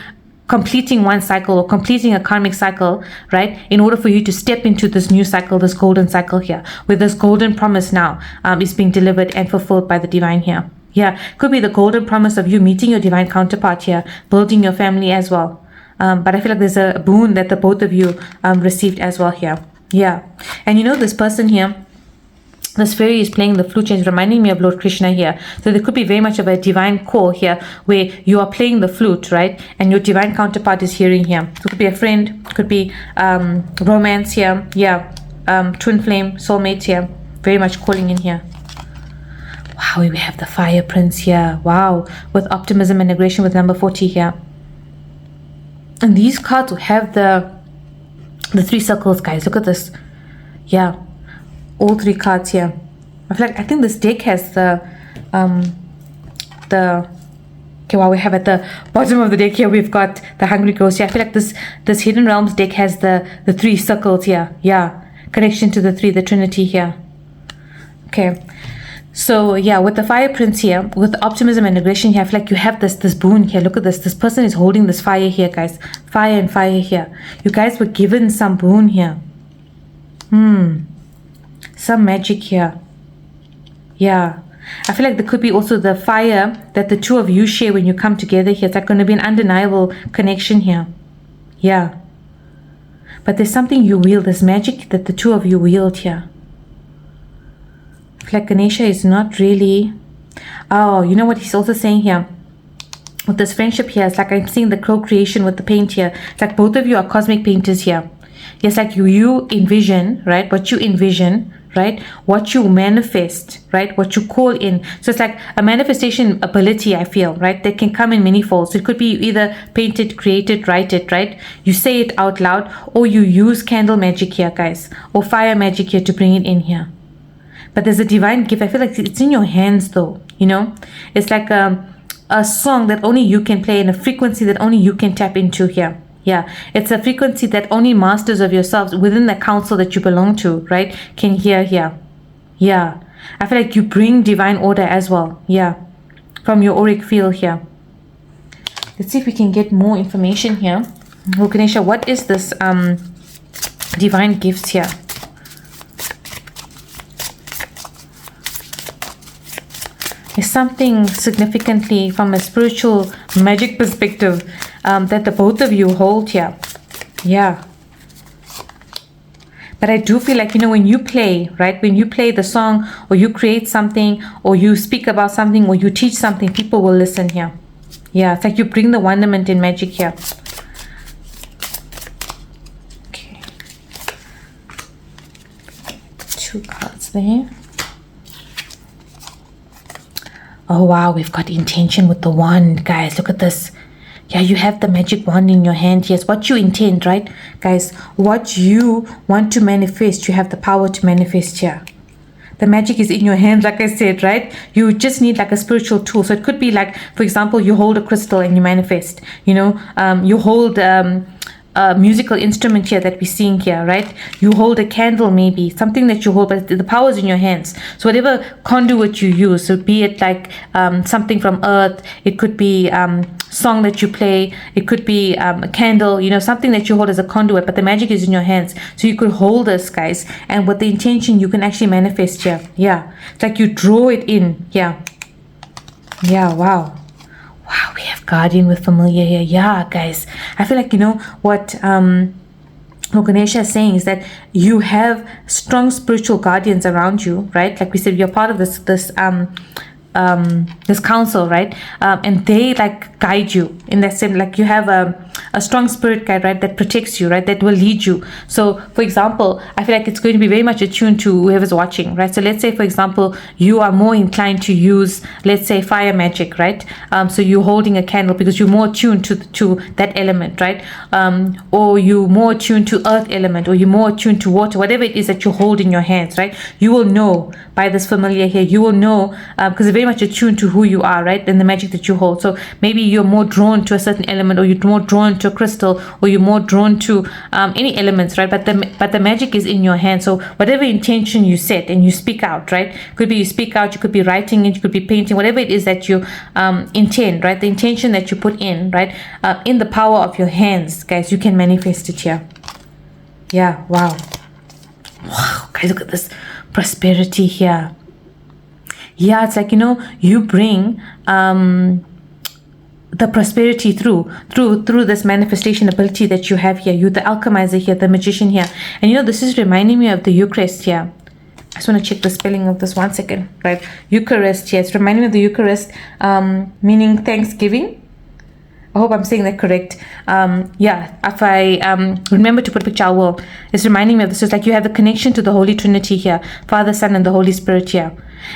completing one cycle or completing a karmic cycle, right, in order for you to step into this new cycle, this golden cycle here, where this golden promise now is being delivered and fulfilled by the divine here. Yeah, could be the golden promise of you meeting your divine counterpart here, building your family as well. But I feel like there's a boon that the both of you received as well here. Yeah, and you know, this person here, this fairy is playing the flute and reminding me of Lord Krishna here. So there could be very much of a divine call here where you are playing the flute, right? And your divine counterpart is hearing here. So it could be a friend, could be romance here. Yeah, twin flame, soulmate here. Very much calling in here. Wow, we have the Fire Prince here. Wow, with optimism and aggression with number 40 here. And these cards have the 3 circles, guys. Look at this. Yeah. All 3 cards here. I think this deck has the okay, well, we have at the bottom of the deck here, we've got the Hungry Ghost here. I feel like this Hidden Realms deck has the 3 circles here. Yeah, connection to the 3, the Trinity here. Okay, so yeah, with the Fire Prince here, with optimism and aggression here, I feel like you have this boon here. Look at this. This person is holding this fire here, guys. Fire and fire here. You guys were given some boon here. Some magic here. Yeah, I feel like there could be also the fire that the two of you share when you come together here. It's like going to be an undeniable connection here. Yeah, but there's something you wield, this magic that the two of you wield here. I feel like Ganesha is not really, oh, you know what he's also saying here with this friendship here, it's like I'm seeing the co-creation with the paint here. It's like both of you are cosmic painters here. Yes, like you envision, right, what you envision, right? What you manifest, right? What you call in. So it's like a manifestation ability, I feel, right? That can come in many folds. It could be you either paint it, create it, write it, right? You say it out loud, or you use candle magic here, guys, or fire magic here to bring it in here. But there's a divine gift. I feel like it's in your hands though, you know? It's like a song that only you can play, and a frequency that only you can tap into here. Yeah, it's a frequency that only masters of yourselves within the council that you belong to, right, can hear here. Yeah, I feel like you bring divine order as well. Yeah, from your auric field here. Let's see if we can get more information here. Oh, Ganesha, what is this divine gifts here? Is something significantly from a spiritual magic perspective that the both of you hold here. Yeah. But I do feel like, you know, when you play, right, when you play the song, or you create something, or you speak about something, or you teach something, people will listen here. Yeah, it's like you bring the wonderment in magic here. Okay. 2 cards there. Oh wow, we've got intention with the wand, guys. Look at this. Yeah, you have the magic wand in your hand. Yes, what you intend, right, guys? What you want to manifest, you have the power to manifest here. The magic is in your hand, like I said, right? You just need like a spiritual tool. So it could be like, for example, you hold a crystal and you manifest. You know, you hold a musical instrument here that we're seeing here, right? You hold a candle, maybe something that you hold, but the power is in your hands. So whatever conduit you use, so be it like something from earth, it could be song that you play, it could be a candle, you know, something that you hold as a conduit, but the magic is in your hands. So you could hold this, guys, and with the intention you can actually manifest here. Yeah, it's like you draw it in. Yeah, wow. Wow, we have guardian with familiar here. Yeah, guys, I feel like, you know what Ganesha is saying is that you have strong spiritual guardians around you, right? Like we said, you're part of this council, right? And they like guide you in that same, like you have a strong spirit guide, right, that protects you, right, that will lead you. So for example, I feel like it's going to be very much attuned to whoever's watching, right? So let's say, for example, you are more inclined to use, let's say, fire magic, right? So you're holding a candle because you're more attuned to that element, right? Or you're more attuned to earth element, or you're more attuned to water, whatever it is that you hold in your hands, right? You will know by this familiar here, you will know, because it's very much attuned to who you are, right, and the magic that you hold. So maybe you're more drawn to a certain element, or you're more drawn to a crystal, or you're more drawn to any elements, right? But the magic is in your hand. So whatever intention you set and you speak out, right? Could be you speak out, you could be writing it, you could be painting, whatever it is that you intend, right? The intention that you put in, right? In the power of your hands, guys, you can manifest it here. Yeah, wow, guys, look at this prosperity here. Yeah, it's like, you know, you bring the prosperity through this manifestation ability that you have here. You're the alchemizer here, the magician here. And you know, this is reminding me of the Eucharist here. I just want to check the spelling of this 1 second, right? Eucharist here. It's reminding me of the Eucharist, meaning thanksgiving. I hope I'm saying that correct. Yeah, if I remember to put a picture, I will. It's reminding me of this. It's like you have the connection to the Holy Trinity here, Father, Son, and the Holy Spirit here.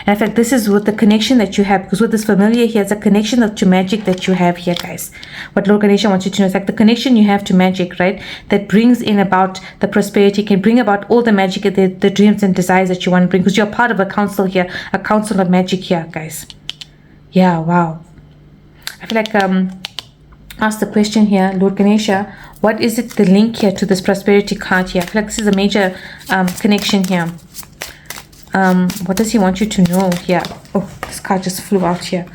And I feel like this is with the connection that you have, because with this familiar here, it's a connection to magic that you have here, guys. What Lord Ganesha wants you to know is like the connection you have to magic, right? That brings in about the prosperity, can bring about all the magic, the dreams and desires that you want to bring, because you're part of a council here, a council of magic here, guys. Yeah, wow. I feel like ask the question here, Lord Ganesha, what is it, the link here to this prosperity card here? I feel like this is a major connection here. What does he want you to know here? Oh, this card just flew out here.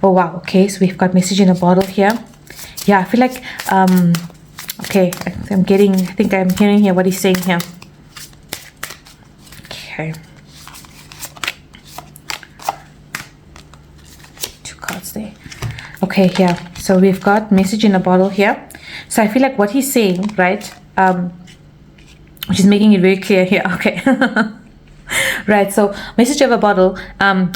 Oh wow, okay, so we've got message in a bottle here. Yeah, I feel like okay, I think I'm hearing here what he's saying here. Okay, 2 cards there. Okay, yeah, so we've got message in a bottle here. So I feel like what he's saying, right, which is making it very clear here. Okay. Right, so message of a bottle,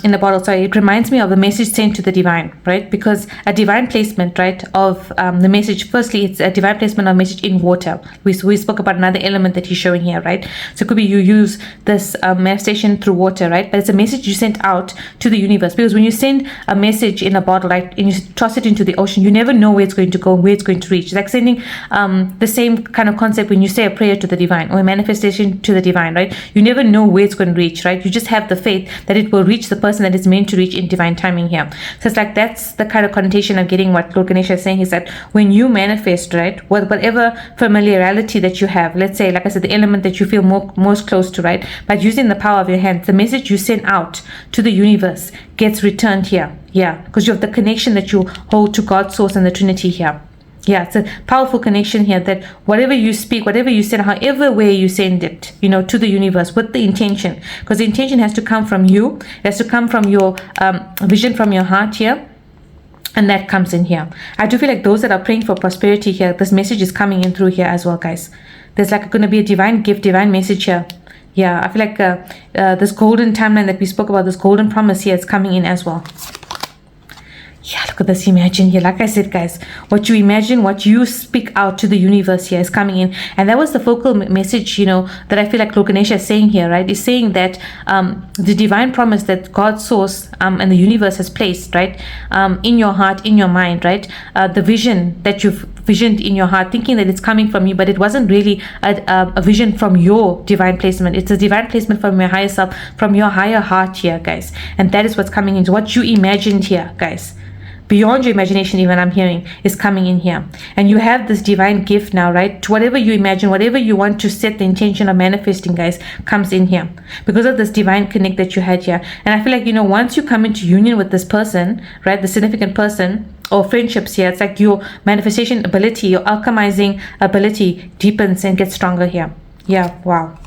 in a bottle, sorry, it reminds me of a message sent to the divine, right? Because a divine placement, right, of the message, firstly, it's a divine placement of message in water. We spoke about another element that he's showing here, right? So it could be you use this manifestation through water, right? But it's a message you sent out to the universe, because when you send a message in a bottle, right, and you toss it into the ocean, you never know where it's going to go, where it's going to reach. It's like sending the same kind of concept when you say a prayer to the divine or a manifestation to the divine, right? You never know where it's going to reach, right? You just have the faith that it will reach the person that it's meant to reach in divine timing here. So it's like that's the kind of connotation of getting what Lord Ganesha is saying, is that when you manifest, right, whatever familiarity that you have, let's say, like I said, the element that you feel most close to, right, by using the power of your hands, the message you send out to the universe gets returned here. Yeah, because you have the connection that you hold to God, Source, and the Trinity here. Yeah, it's a powerful connection here, that whatever you speak, whatever you send, however way you send it, to the universe with the intention, because the intention has to come from you, it has to come from your vision from your heart here, and that comes in here. I do feel like those that are praying for prosperity here, this message is coming in through here as well, guys. There's like going to be a divine gift, divine message here. Yeah, I feel like this golden timeline that we spoke about, this golden promise here, is coming in as well. Yeah, look at this. Imagine here, like I said, guys, what you imagine, what you speak out to the universe here is coming in. And that was the focal message, that I feel like Lord Ganesha is saying here, right? Is saying that the divine promise that God's source and the universe has placed, right, in your heart, in your mind, right? The vision that you've visioned in your heart, thinking that it's coming from you, but it wasn't really a vision from your divine placement. It's a divine placement from your higher self, from your higher heart here, guys. And that is what's coming in. What you imagined here, guys. Beyond your imagination, even I'm hearing, is coming in here. And you have this divine gift now, right? To whatever you imagine, whatever you want to set the intention of manifesting, guys, comes in here because of this divine connect that you had here. And I feel like, once you come into union with this person, right, the significant person, or friendships here, it's like your manifestation ability, your alchemizing ability deepens and gets stronger here. Yeah, wow.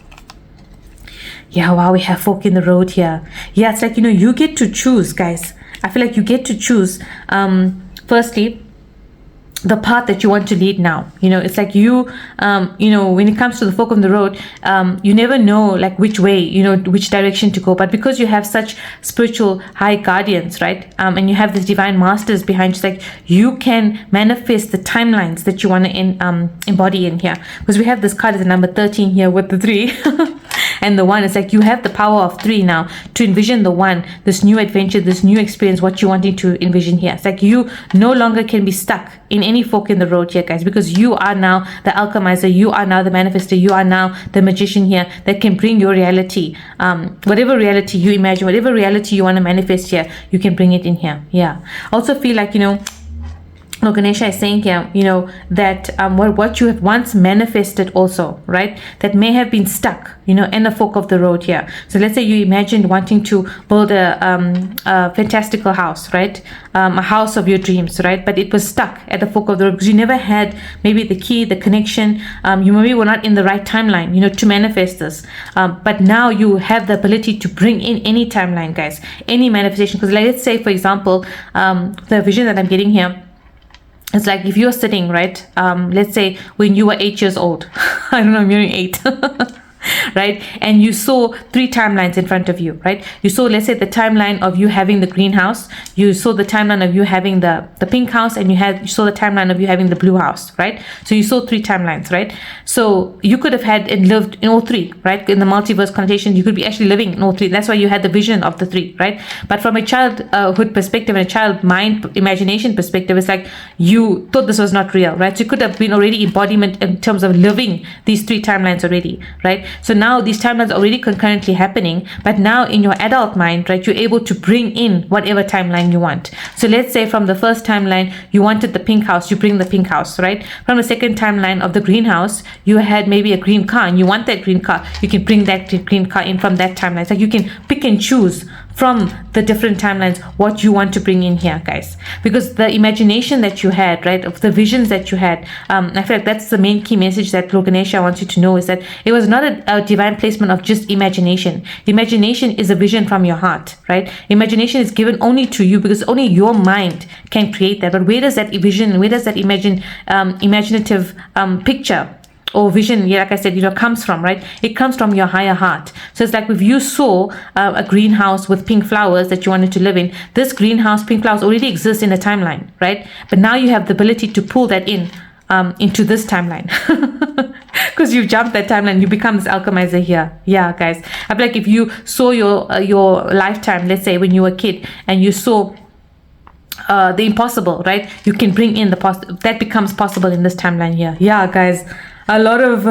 Yeah, wow, we have fork in the road here. Yeah, it's like, you get to choose, guys. I feel like you get to choose, firstly, the path that you want to lead now. It's like when it comes to the fork in the road, you never know like which way, which direction to go. But because you have such spiritual high guardians, right, and you have these divine masters behind you, like you can manifest the timelines that you want to embody in here. Because we have this card as the number 13 here with the 3 and the 1. It's like you have the power of 3 now to envision the 1, this new adventure, this new experience, what you're wanting to envision here. It's like you no longer can be stuck in any fork in the road here, guys, because you are now the alchemizer, you are now the manifester, you are now the magician here that can bring your reality, whatever reality you imagine, whatever reality you want to manifest here, you can bring it in here. Yeah, also feel like Lord Ganesha is saying here, that what you have once manifested also, right, that may have been stuck, in the fork of the road here. So let's say you imagined wanting to build a fantastical house, right, a house of your dreams, right, but it was stuck at the fork of the road because you never had maybe the key, the connection, you maybe were not in the right timeline, to manifest this. But now you have the ability to bring in any timeline, guys, any manifestation. Because let's say, for example, the vision that I'm getting here, it's like if you're sitting, right, let's say when you were 8 years old, I don't know, I'm hearing 8, right, and you saw 3 timelines in front of you, right? You saw, let's say, the timeline of you having the greenhouse, you saw the timeline of you having the pink house, and you saw the timeline of you having the blue house, right? So you saw 3 timelines, right? So you could have had and lived in all 3, right? In the multiverse connotation, you could be actually living in all 3. That's why you had the vision of the 3, right? But from a childhood perspective and a child mind imagination perspective, it's like you thought this was not real, right? So you could have been already embodiment in terms of living these 3 timelines already, right? So now these timelines are already concurrently happening, but now in your adult mind, right, you're able to bring in whatever timeline you want. So let's say from the first timeline, you wanted the pink house, you bring the pink house, right? From the second timeline of the greenhouse, you had maybe a green car and you want that green car, you can bring that green car in from that timeline. So you can pick and choose from the different timelines what you want to bring in here, guys, because the imagination that you had, right, of the visions that you had, I feel like that's the main key message that Lord Ganesha wants you to know, is that it was not a divine placement of just imagination. Imagination is a vision from your heart, right? Imagination is given only to you because only your mind can create that. But where does that vision, where does that imaginative picture or vision, yeah, like I said, comes from, right? It comes from your higher heart. So it's like if you saw a greenhouse with pink flowers that you wanted to live in, this greenhouse, pink flowers already exist in a timeline, right? But now you have the ability to pull that in into this timeline. Because you've jumped that timeline, you become this alchemizer here. Yeah, guys. I feel like if you saw your lifetime, let's say when you were a kid, and you saw the impossible, right? You can bring in that becomes possible in this timeline here. Yeah, guys. A lot of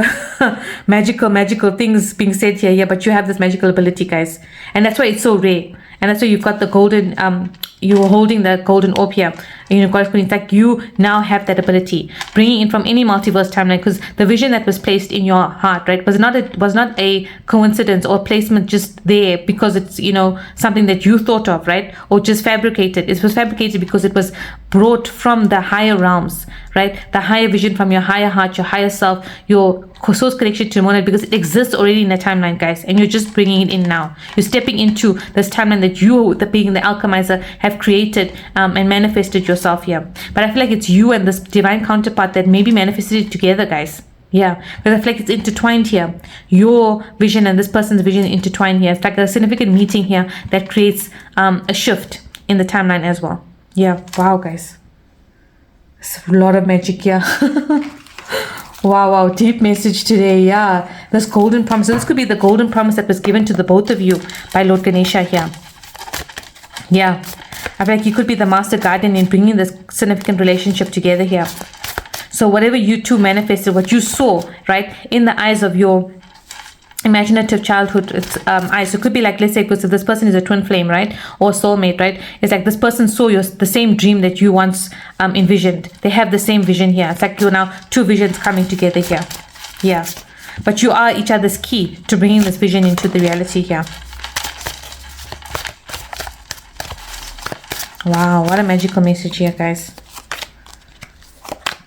magical things being said here. Yeah, but you have this magical ability, guys, and that's why it's so rare. And that's why you've got the golden, you're holding the golden orb here. It's like you now have that ability, bringing in from any multiverse timeline, because the vision that was placed in your heart, right, was not a coincidence or placement just there because it's, something that you thought of, right, or just fabricated. It was fabricated because it was brought from the higher realms, right, the higher vision from your higher heart, your higher self, your source connection to Mona, because it exists already in the timeline, guys, and you're just bringing it in now. You're stepping into this timeline that you, being the alchemizer, have created and manifested yourself here. But I feel like it's you and this divine counterpart that maybe manifested it together, guys. Yeah, because I feel like it's intertwined here. Your vision and this person's vision intertwined here. It's like a significant meeting here that creates a shift in the timeline as well. Yeah, wow, guys. It's a lot of magic here. Wow, deep message today. Yeah, this golden promise. This could be the golden promise that was given to the both of you by Lord Ganesha here. Yeah, I feel like you could be the master guardian in bringing this significant relationship together here. So whatever you two manifested, what you saw, right, in the eyes of your imaginative childhood eyes. So it could be like, let's say, because if this person is a twin flame, right, or soulmate, right, it's like this person saw the same dream that you once envisioned. They have the same vision here. It's like you're now two visions coming together here. Yeah, but you are each other's key to bringing this vision into the reality here. Wow, what a magical message here, guys.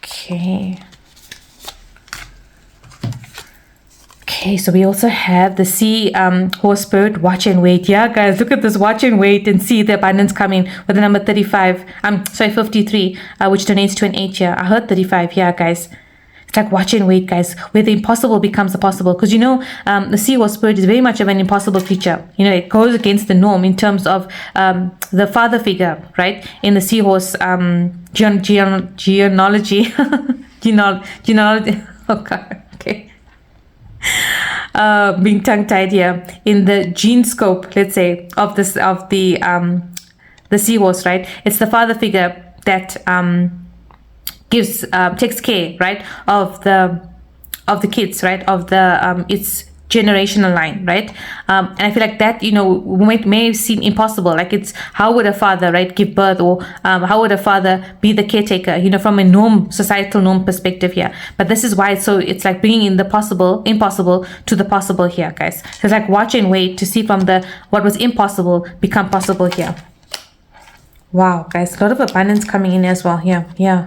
Okay, so we also have the sea horse spirit, watch and wait. Yeah, guys, look at this, watch and wait and see the abundance coming with the number 35. 53, which donates to an 8 here. I heard 35. Yeah, guys. It's like watch and wait, guys, where the impossible becomes the possible. Because, the sea horse spirit is very much of an impossible creature. It goes against the norm in terms of the father figure, right? In the seahorse genealogy. Genealogy. Oh, God. Okay. Being tongue-tied here. In the gene scope, let's say, of the seahorse, right? It's the father figure that takes care, right, of the kids, right, of the its generational line, right, and I feel like that may seem impossible. Like, it's how would a father, right, give birth, or how would a father be the caretaker, from a societal norm perspective here. But this is why it's like bringing in the impossible to the possible here, guys. It's like watch and wait to see from what was impossible become possible here. Wow, guys, a lot of abundance coming in as well here. Yeah.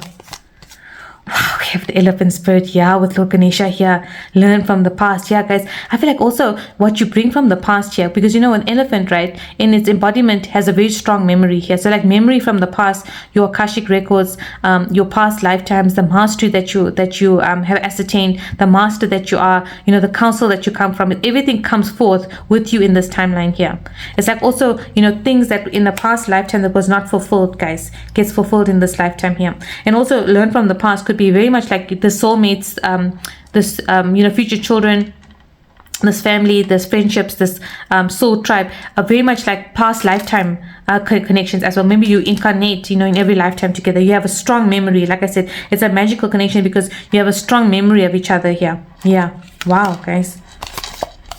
Wow, we have the elephant spirit, yeah, with Lord Ganesha here. Learn from the past. Yeah, guys, I feel like also what you bring from the past here, because an elephant, right, in its embodiment has a very strong memory here. So like memory from the past, your Akashic records, your past lifetimes, the mastery that you have ascertained, the master that you are, the counsel that you come from, everything comes forth with you in this timeline here. It's like also, things that in the past lifetime that was not fulfilled, guys, gets fulfilled in this lifetime here. And also learn from the past could be very much like the soulmates, future children, this family, this friendships, this soul tribe are very much like past lifetime connections as well. Maybe you incarnate, in every lifetime together. You have a strong memory. Like I said, it's a magical connection because you have a strong memory of each other here. Yeah. Wow, guys.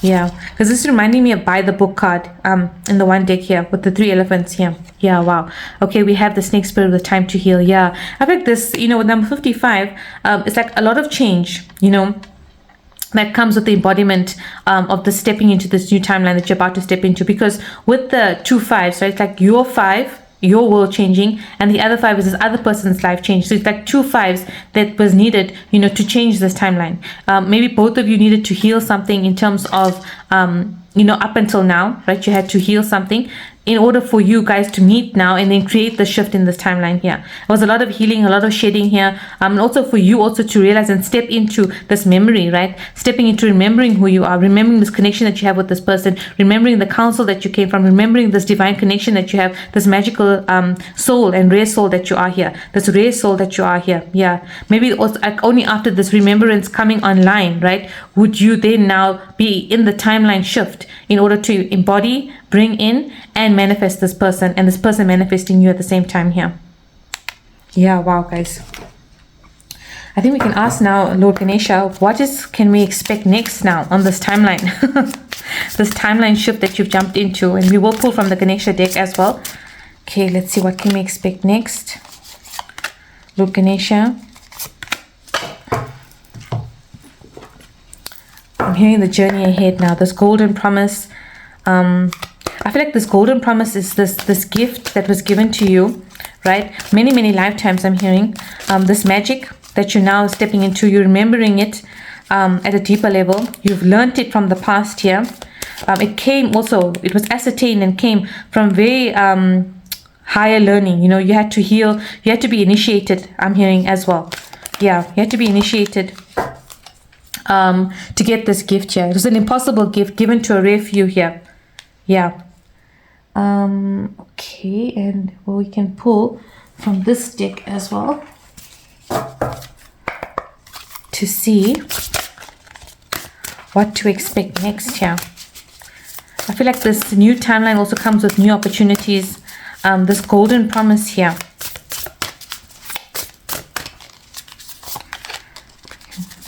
Yeah, because this is reminding me of Buy the Book card in the one deck here with the 3 elephants here. Yeah, wow. Okay, we have the snake spirit with time to heal. Yeah, I think this, with number 55, it's like a lot of change, that comes with the embodiment of the stepping into this new timeline that you're about to step into. Because with the 2 5s, right, it's like your 5, your world changing, and the other 5 is this other person's life change. So it's like 2 5s that was needed, to change this timeline. Maybe both of you needed to heal something in terms of, up until now, right? You had to heal something in order for you guys to meet now and then create the shift in this timeline here. There was a lot of healing, a lot of shedding here, and also for you also to realize and step into this memory, right? Stepping into remembering who you are, remembering this connection that you have with this person, remembering the counsel that you came from, remembering this divine connection that you have, this magical soul and rare soul that you are here, this rare soul that you are here. Yeah, maybe also like only after this remembrance coming online, right, would you then now be in the timeline shift in order to embody, bring in, and manifest this person, and this person manifesting you at the same time here. Yeah, wow, guys. I think we can ask now, Lord Ganesha, can we expect next now on this timeline? This timeline shift that you've jumped into, and we will pull from the Ganesha deck as well. Okay, let's see, what can we expect next? Lord Ganesha. I'm hearing the journey ahead now, this golden promise. I feel like this golden promise is this gift that was given to you, right? Many lifetimes I'm hearing. This magic that you're now stepping into, you're remembering it at a deeper level. You've learned it from the past here. It was ascertained and came from very higher learning. You know, you had to heal, you had to be initiated, I'm hearing as well. Yeah, you had to be initiated to get this gift here. It was an impossible gift given to a rare few here. Yeah. Okay, and we can pull from this deck as well to see what to expect next here. I feel like this new timeline also comes with new opportunities. This golden promise here.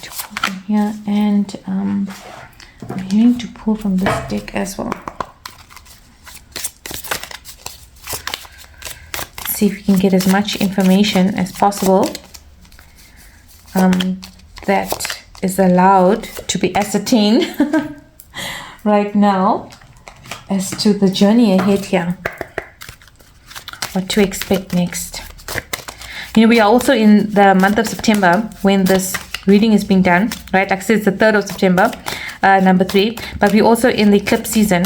To pull from here, and I'm hearing to pull from this deck as well. See if we can get as much information as possible that is allowed to be ascertained right now as to the journey ahead here. What to expect next. You know, we are also in the month of September when this reading is being done, right? Actually, it's the 3rd of September, number 3, but we're also in the eclipse season.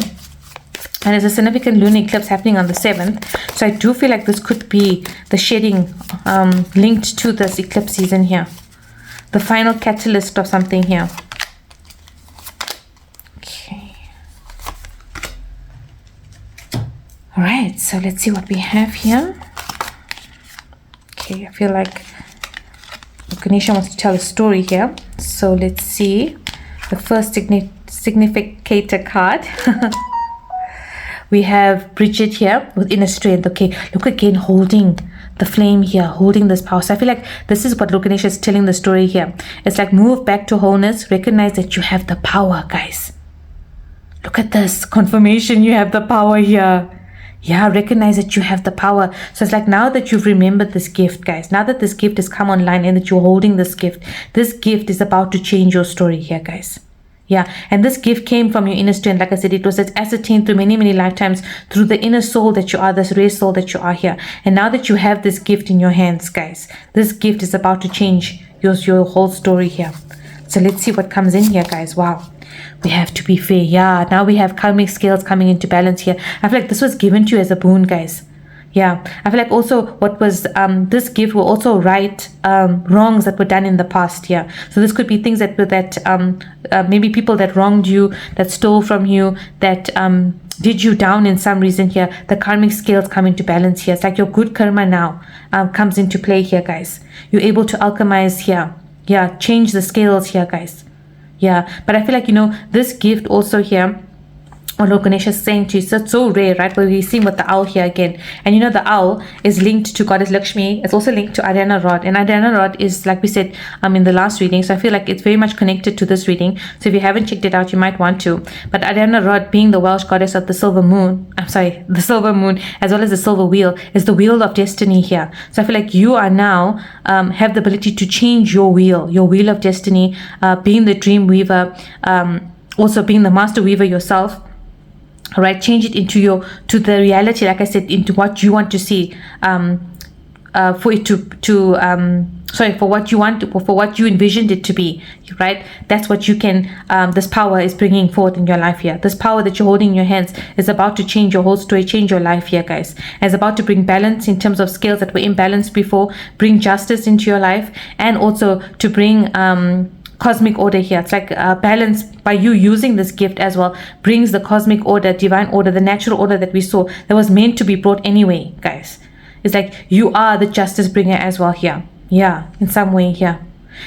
And there's a significant lunar eclipse happening on the 7th. So I do feel like this could be the shedding linked to this eclipse season here. The final catalyst of something here. Okay. Alright, so let's see what we have here. Okay, I feel like Ganesha wants to tell a story here. So let's see. The first significator card. We have Bridget here with inner strength. Okay, look again, holding the flame here, holding this power. So I feel like this is what Ganesha is telling the story here. It's like move back to wholeness, recognize that you have the power, guys. Look at this confirmation, you have the power here. Yeah, recognize that you have the power. So it's like now that you've remembered this gift, guys, now that this gift has come online and that you're holding this gift is about to change your story here, guys. Yeah, and this gift came from your inner strength. Like I said, it was ascertained through many lifetimes through the inner soul that you are, this rare soul that you are here. And now that you have this gift in your hands, guys, this gift is about to change your whole story here. So let's see what comes in here, guys. Wow. We have to be fair. Yeah, now we have karmic scales coming into balance here. I feel like this was given to you as a boon, guys. Yeah, I feel like also what was this gift will also right wrongs that were done in the past here. So this could be things that maybe people that wronged you, that stole from you, that did you down in some reason here. The karmic scales come into balance here. It's like your good karma now comes into play here, guys. You're able to alchemize here. Yeah, change the scales here, guys. Yeah, but I feel like, you know, this gift also here, what Lord Ganesha is saying to you, it's so rare, right? But we're seeing with the owl here again. And you know, the owl is linked to Goddess Lakshmi. It's also linked to Adhyana Rod. And Adhyana Rod is, like we said in the last reading. So I feel like it's very much connected to this reading. So if you haven't checked it out, you might want to. But Adhyana Rod, being the Welsh goddess of the silver moon, the silver moon, as well as the silver wheel, is the wheel of destiny here. So I feel like you are now, have the ability to change your wheel of destiny, being the dream weaver, also being the master weaver yourself. All right, change it into to the reality, like I said, into what you want to see, for it to sorry, for what you want, for what you envisioned it to be, right? That's what you can, this power is bringing forth in your life here. This power that you're holding in your hands is about to change your whole story, change your life here, guys. And it's about to bring balance in terms of scales that were imbalanced before, bring justice into your life, and also to bring cosmic order here. It's like balance by you using this gift as well, brings the cosmic order, divine order, the natural order that we saw that was meant to be brought anyway, guys. It's like you are the justice bringer as well here. Yeah, in some way here.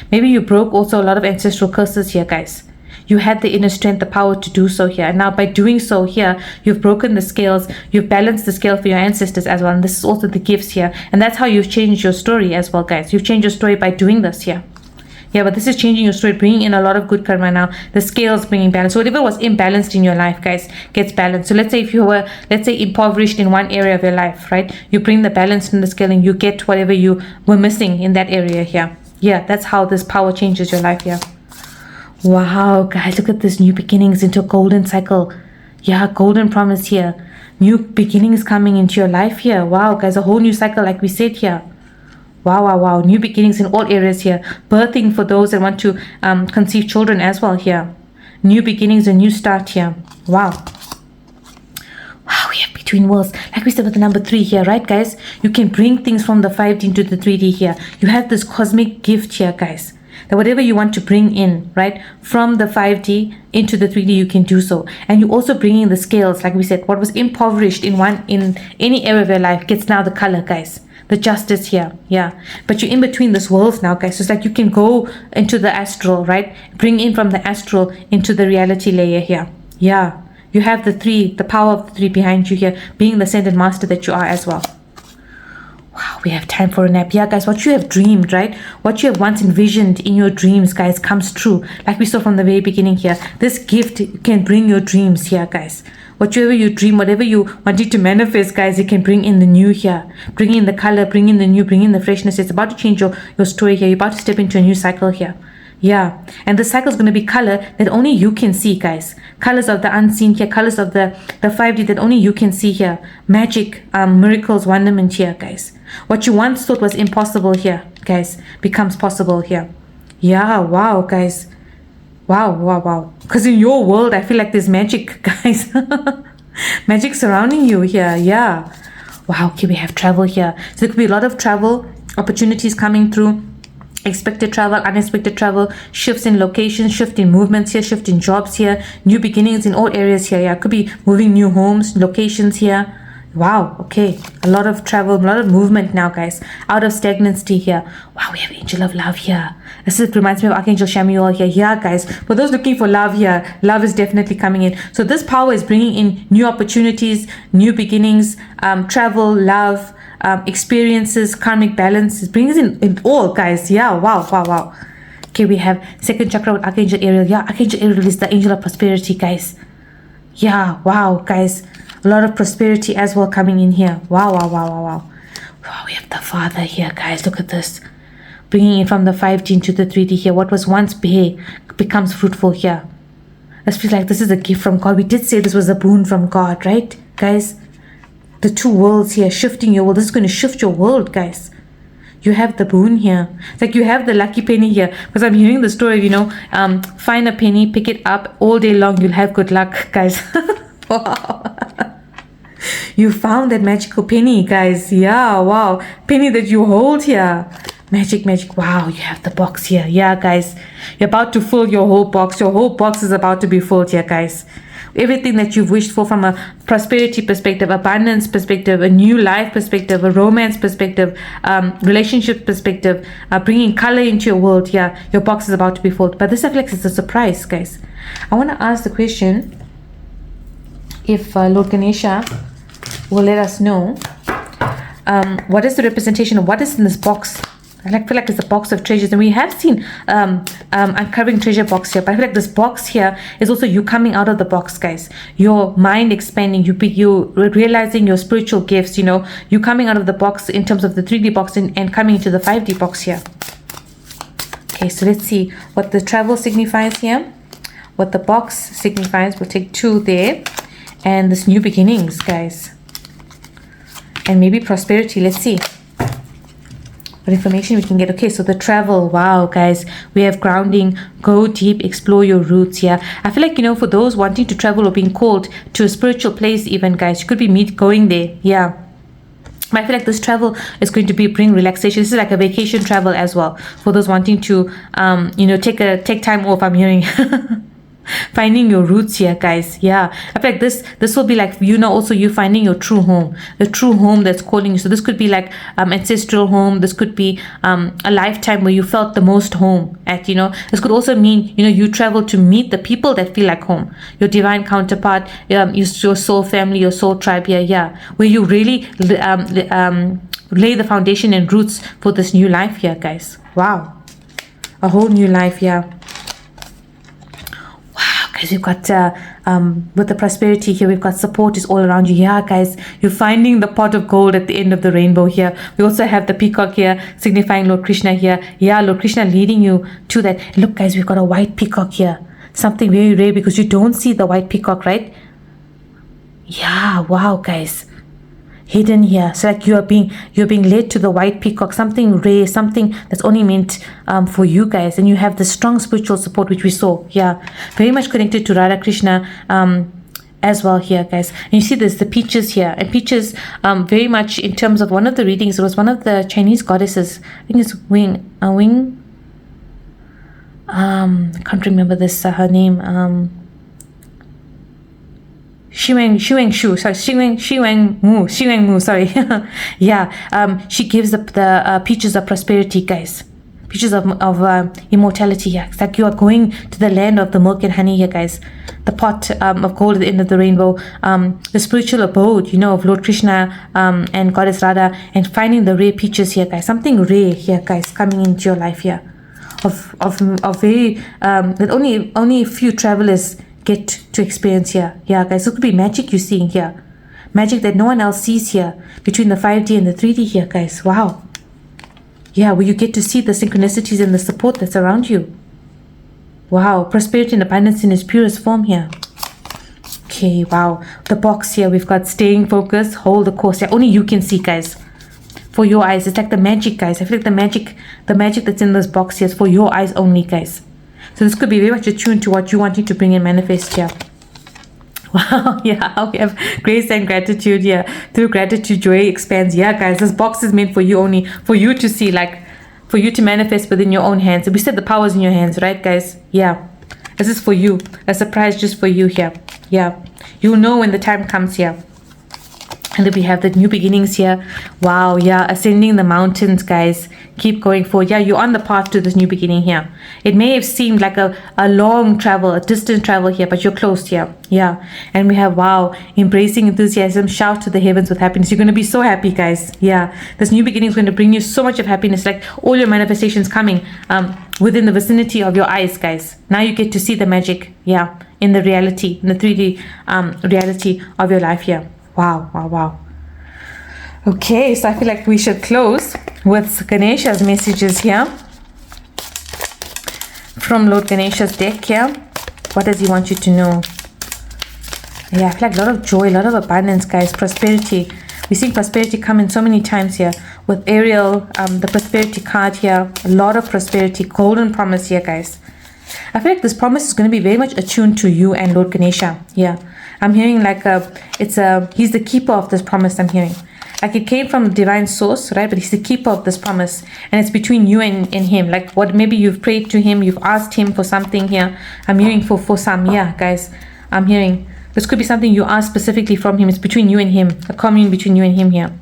Maybe you broke also a lot of ancestral curses here, guys. You had the inner strength, the power to do so here. And now by doing so here, you've broken the scales, you've balanced the scale for your ancestors as well. And this is also the gifts here. And that's how you've changed your story as well, guys. You've changed your story by doing this here. Yeah, but this is changing your story, bringing in a lot of good karma now. The scales bringing balance. So whatever was imbalanced in your life, guys, gets balanced. So let's say if you were, let's say, impoverished in one area of your life, right? You bring the balance in the scale and you get whatever you were missing in that area here. Yeah, that's how this power changes your life here. Wow, guys, look at this. New beginnings into a golden cycle. Yeah, golden promise here. New beginnings coming into your life here. Wow, guys, a whole new cycle like we said here. Wow, wow, wow. New beginnings in all areas here. Birthing for those that want to conceive children as well here. New beginnings, a new start here. Wow. Wow, we have between worlds. Like we said with the number 3 here, right, guys? You can bring things from the 5D into the 3D here. You have this cosmic gift here, guys. That whatever you want to bring in, right, from the 5D into the 3D, you can do so. And you also bring in the scales, like we said, what was impoverished in any area of your life gets now the color, guys. The justice here, yeah. But you're in between this world now, guys. So it's like you can go into the astral, right? Bring in from the astral into the reality layer here. Yeah. You have the 3, the power of the 3 behind you here, being the ascended master that you are as well. Wow, we have time for a nap. Yeah, guys, what you have dreamed, right? What you have once envisioned in your dreams, guys, comes true. Like we saw from the very beginning here. This gift can bring your dreams here, guys. Whatever you dream, whatever you wanted to manifest, guys, you can bring in the new here. Bring in the color, bring in the new, bring in the freshness. It's about to change your story here. You're about to step into a new cycle here. Yeah, and the cycle is going to be color that only you can see, guys. Colors of the unseen here, colors of the 5D that only you can see here. Magic, miracles, wonderment here, guys. What you once thought was impossible here, guys, becomes possible here. Yeah, wow, guys. Wow, wow, wow. Because in your world, I feel like there's magic, guys. Magic surrounding you here, yeah. Wow, okay, we have travel here. So there could be a lot of travel opportunities coming through. Expected travel, unexpected travel, shifts in locations, shift in movements here, shift in jobs here, new beginnings in all areas here. Yeah, could be moving new homes, locations here. Wow, okay, a lot of travel, a lot of movement now, guys. Out of stagnancy here. Wow, we have Angel of Love here. This reminds me of Archangel Chamuel here. Yeah, guys, for those looking for love here, love is definitely coming in. So this power is bringing in new opportunities, new beginnings, travel, love, experiences, karmic balance. It brings in all, guys. Yeah, wow, wow, wow. Okay, we have second chakra with Archangel Ariel. Yeah, Archangel Ariel is the angel of prosperity, guys. Yeah, wow, guys. A lot of prosperity as well coming in here. Wow, wow, wow, wow, wow. Wow, we have the Father here, guys. Look at this. Bringing it from the 5D into the 3D here. What was once bare becomes fruitful here. I feel like this is a gift from God. We did say this was a boon from God, right, guys? The 2 worlds here, shifting your world. This is going to shift your world, guys. You have the boon here. It's like you have the lucky penny here. Because I'm hearing the story, find a penny, pick it up all day long. You'll have good luck, guys. Wow. You found that magical penny, guys. Yeah, wow. Penny that you hold here. Magic, magic. Wow, you have the box here. Yeah, guys. You're about to fill your whole box. Your whole box is about to be filled here, guys. Everything that you've wished for from a prosperity perspective, abundance perspective, a new life perspective, a romance perspective, relationship perspective, bringing color into your world. Yeah, your box is about to be filled. But this reflects it's a surprise, guys. I want to ask the question if Lord Ganesha will let us know what is the representation of what is in this box. I feel like it's a box of treasures, and we have seen uncovering treasure box here, but I feel like this box here is also you coming out of the box, guys. Your mind expanding, you realizing your spiritual gifts, you coming out of the box in terms of the 3D box and coming into the 5D box here. Okay, so let's see what the travel signifies here, what the box signifies. We'll take 2 there, and this new beginnings, guys, and maybe prosperity. Let's see. What information we can get? Okay, so the travel. Wow, guys, we have grounding. Go deep, explore your roots. Yeah, I feel like, for those wanting to travel or being called to a spiritual place, even, guys, you could be going there. Yeah. I feel like this travel is going to bring relaxation. This is like a vacation travel as well for those wanting to, take time off. I'm hearing. Finding your roots here, guys. Yeah, I feel like this will be like, also you finding your true home, the true home that's calling you. So this could be like ancestral home. This could be a lifetime where you felt the most home at. This could also mean you travel to meet the people that feel like home, your divine counterpart, your soul family, your soul tribe here. Yeah, where you really lay the foundation and roots for this new life here, guys. Wow, a whole new life. Yeah. Guys, we've got with the prosperity here, we've got support is all around you. Yeah, guys, you're finding the pot of gold at the end of the rainbow here. We also have the peacock here signifying Lord Krishna here. Yeah, Lord Krishna leading you to that. Look, guys, we've got a white peacock here, something very rare because you don't see the white peacock, right? Yeah, wow, guys, hidden here. So like you're being led to the white peacock, something rare, something that's only meant for you guys. And you have the strong spiritual support which we saw. Yeah, very much connected to Radha Krishna as well here, guys. And you see there's the peaches here, and peaches very much in terms of one of the readings, it was one of the Chinese goddesses. I think it's Wing. I can't remember this her name. Shi Wang Mu, sorry. Yeah, she gives the peaches of prosperity, guys. Peaches of immortality here. It's like you are going to the land of the milk and honey here, guys. The pot of gold at the end of the rainbow. The spiritual abode, of Lord Krishna and Goddess Radha, and finding the rare peaches here, guys. Something rare here, guys, coming into your life here. Of very that only a few travelers get to experience here. Yeah, guys, it could be magic you're seeing here. Magic that no one else sees here between the 5D and the 3D here, guys. Wow. Yeah, where you get to see the synchronicities and the support that's around you. Wow, prosperity and abundance in its purest form here. Okay, wow. The box here, we've got staying focused, hold the course. Yeah, only you can see, guys. For your eyes, it's like the magic, guys. I feel like the magic that's in this box here is for your eyes only, guys. So this could be very much attuned to what you're wanting to bring and manifest here. Wow, yeah, we have grace and gratitude here. Through gratitude, joy expands. Yeah, guys, this box is meant for you only, for you to see, like, for you to manifest within your own hands. We said the power's in your hands, right, guys? Yeah, this is for you. A surprise just for you here. Yeah, you'll know when the time comes here. And then we have the new beginnings here. Wow, yeah, ascending the mountains, guys. Keep going forward. Yeah, you're on the path to this new beginning here. It may have seemed like a long travel, a distant travel here, but you're close here. Yeah, and we have, wow, embracing enthusiasm, shout to the heavens with happiness. You're going to be so happy, guys. Yeah, this new beginning is going to bring you so much of happiness, like all your manifestations coming within the vicinity of your eyes, guys. Now you get to see the magic, yeah, in the reality, in the 3D reality of your life here. Wow, wow, wow. Okay, so I feel like we should close with Ganesha's messages here. From Lord Ganesha's deck here. What does he want you to know? Yeah, I feel like a lot of joy, a lot of abundance, guys. Prosperity. We've seen prosperity come in so many times here. With Ariel, the prosperity card here. A lot of prosperity. Golden promise here, guys. I feel like this promise is going to be very much attuned to you and Lord Ganesha. Yeah. I'm hearing like he's the keeper of this promise. I'm hearing like it came from divine source, right? But he's the keeper of this promise, and it's between you and him. Like what maybe you've prayed to him, you've asked him for something here. I'm hearing for some, yeah, guys. I'm hearing this could be something you asked specifically from him. It's between you and him, a commune between you and him here.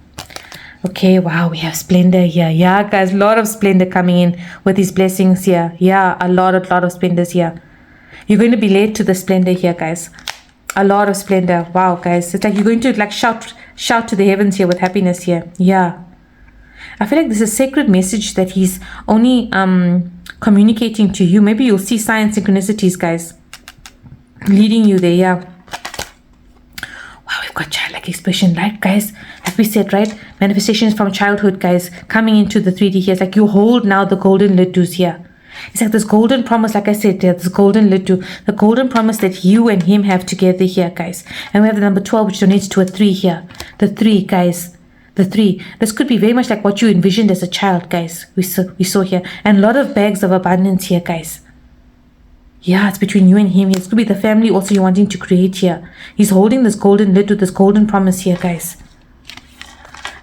Okay, wow, we have splendor here. Yeah, guys, a lot of splendor coming in with these blessings here. Yeah, a lot of splendors here. You're going to be led to the splendor here, guys. A lot of splendor. Wow, guys, it's like you're going to like shout to the heavens here with happiness here. Yeah, I feel like this is a sacred message that he's only communicating to you. Maybe you'll see signs, synchronicities, guys, leading you there. Yeah. Wow, we've got childlike expression, right, guys? Like we said, right? Manifestations from childhood, guys, coming into the 3D here. It's like you hold now the golden liddus here. It's like this golden promise, like I said, this golden liddu, the golden promise that you and him have together here, guys. And we have the number 12, which donates to a 3 here. The 3, guys. The 3. This could be very much like what you envisioned as a child, guys. We saw here. And a lot of bags of abundance here, guys. Yeah, it's between you and him here. This could be the family also you're wanting to create here. He's holding this golden lid with this golden promise here, guys.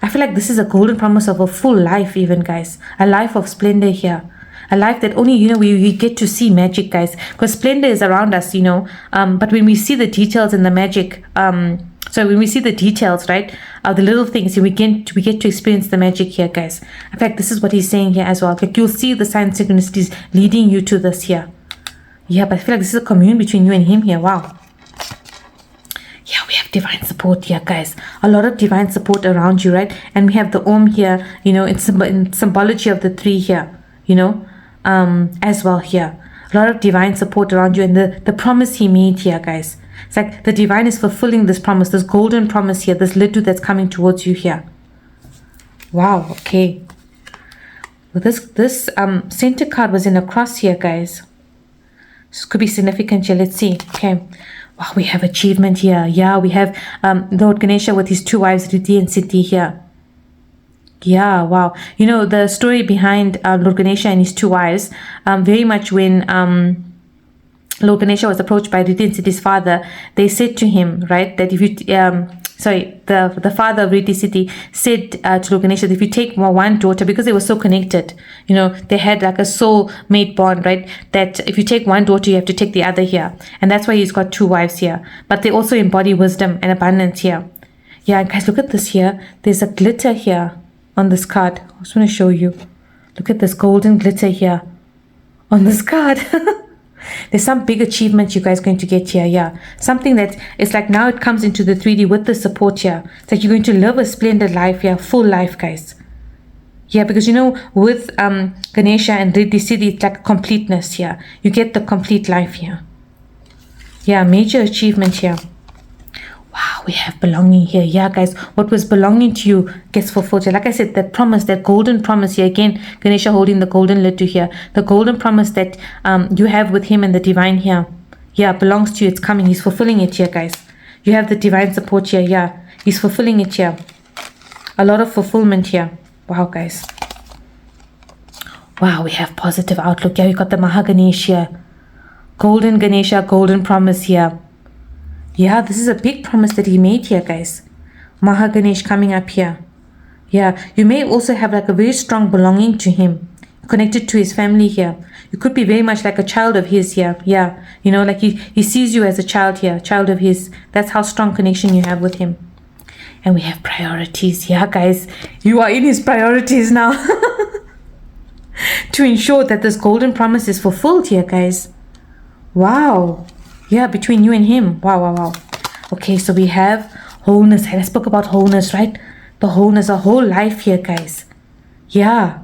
I feel like this is a golden promise of a full life even, guys. A life of splendor here. A life that only, we get to see magic, guys. Because splendor is around us, but when we see the details in the magic, when we see the details, right, the little things, we get to experience the magic here, guys. In fact, this is what he's saying here as well. Like, you'll see the signs and synchronicities leading you to this here. Yeah, but I feel like this is a commune between you and him here. Wow. Yeah, we have divine support here, guys. A lot of divine support around you, right? And we have the Om here, in symbology of the 3 here, as well here. A lot of divine support around you, and the promise he made here, guys. It's like the divine is fulfilling this promise, this golden promise here, this little that's coming towards you here. Wow, okay. Well, this center card was in a cross here, guys. This could be significant here. Let's see. Okay. Wow, we have achievement here. Yeah, we have Lord Ganesha with his 2 wives, Riddhi and Siddhi here. Yeah, wow. The story behind Lord Ganesha and his 2 wives, very much when Lord Ganesha was approached by Riddhi and Siddhi's father, they said to him, right, that if you, the father of Riddhi Siddhi said to Lord Ganesha that if you take one daughter, because they were so connected, they had like a soul-mate bond, right, that if you take one daughter, you have to take the other here. And that's why he's got 2 wives here. But they also embody wisdom and abundance here. Yeah, guys, look at this here. There's a glitter here on this card. I just want to show you. Look at this golden glitter here on this card. There's some big achievement you guys are going to get here. Yeah, something that it's like now it comes into the 3D with the support here. It's like you're going to live a splendid life here, full life, guys. Yeah, because with Ganesha and Riddhi Siddhi, it's like completeness here. You get the complete life here. Yeah, major achievement here. Wow, we have belonging here. Yeah, guys, what was belonging to you gets fulfilled here. Like I said, that promise, that golden promise here. Again, Ganesha holding the golden lid to here. The golden promise that you have with him and the divine here. Yeah, belongs to you. It's coming. He's fulfilling it here, guys. You have the divine support here. Yeah, he's fulfilling it here. A lot of fulfillment here. Wow, guys. Wow, we have positive outlook. Yeah, we got the Mahaganesh here. Golden Ganesha, golden promise here. Yeah, this is a big promise that he made here, guys. Mahaganesh coming up here. Yeah, you may also have like a very strong belonging to him, connected to his family here. You could be very much like a child of his here. Yeah, like he sees you as a child here, child of his. That's how strong connection you have with him. And we have priorities. Yeah, guys, you are in his priorities now. To ensure that this golden promise is fulfilled here, guys. Wow. Yeah, between you and him. Wow, wow, wow. Okay, so we have wholeness. I spoke about wholeness, right? The wholeness, a whole life here, guys. Yeah.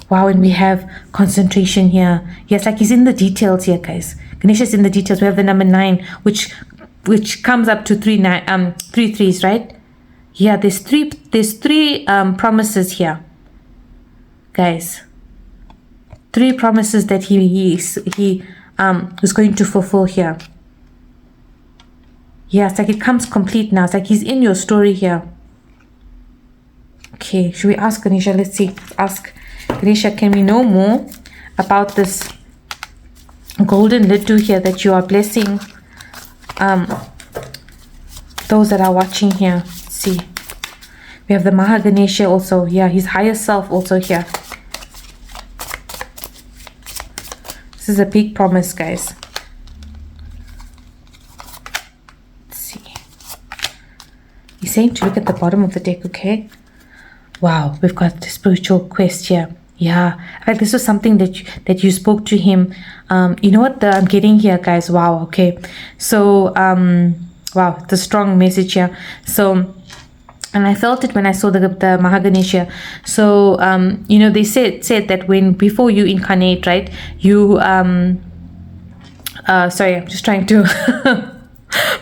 Wow, and we have concentration here. Yes, like he's in the details here, guys. Ganesha's in the details. We have the number 9, which comes up to 3 threes, right? Yeah, there's three promises here, guys. 3 promises that he is going to fulfill here. Yeah, it's like it comes complete now. It's like he's in your story here. Okay, should we ask Ganesha? Let's see. Let's ask Ganesha, can we know more about this golden little here that you are blessing those that are watching here? Let's see. We have the Mahaganesha also. Yeah, his higher self also here. This is a big promise, guys. Let's see. He's saying to look at the bottom of the deck, okay? Wow, we've got the spiritual quest here. Yeah, like this was something that you spoke to him. You know what I'm getting here, guys? Wow, okay. So, wow, the strong message here. So, and I felt it when I saw the Mahaganesha. So, they said that before you incarnate, right, you, sorry, I'm just trying to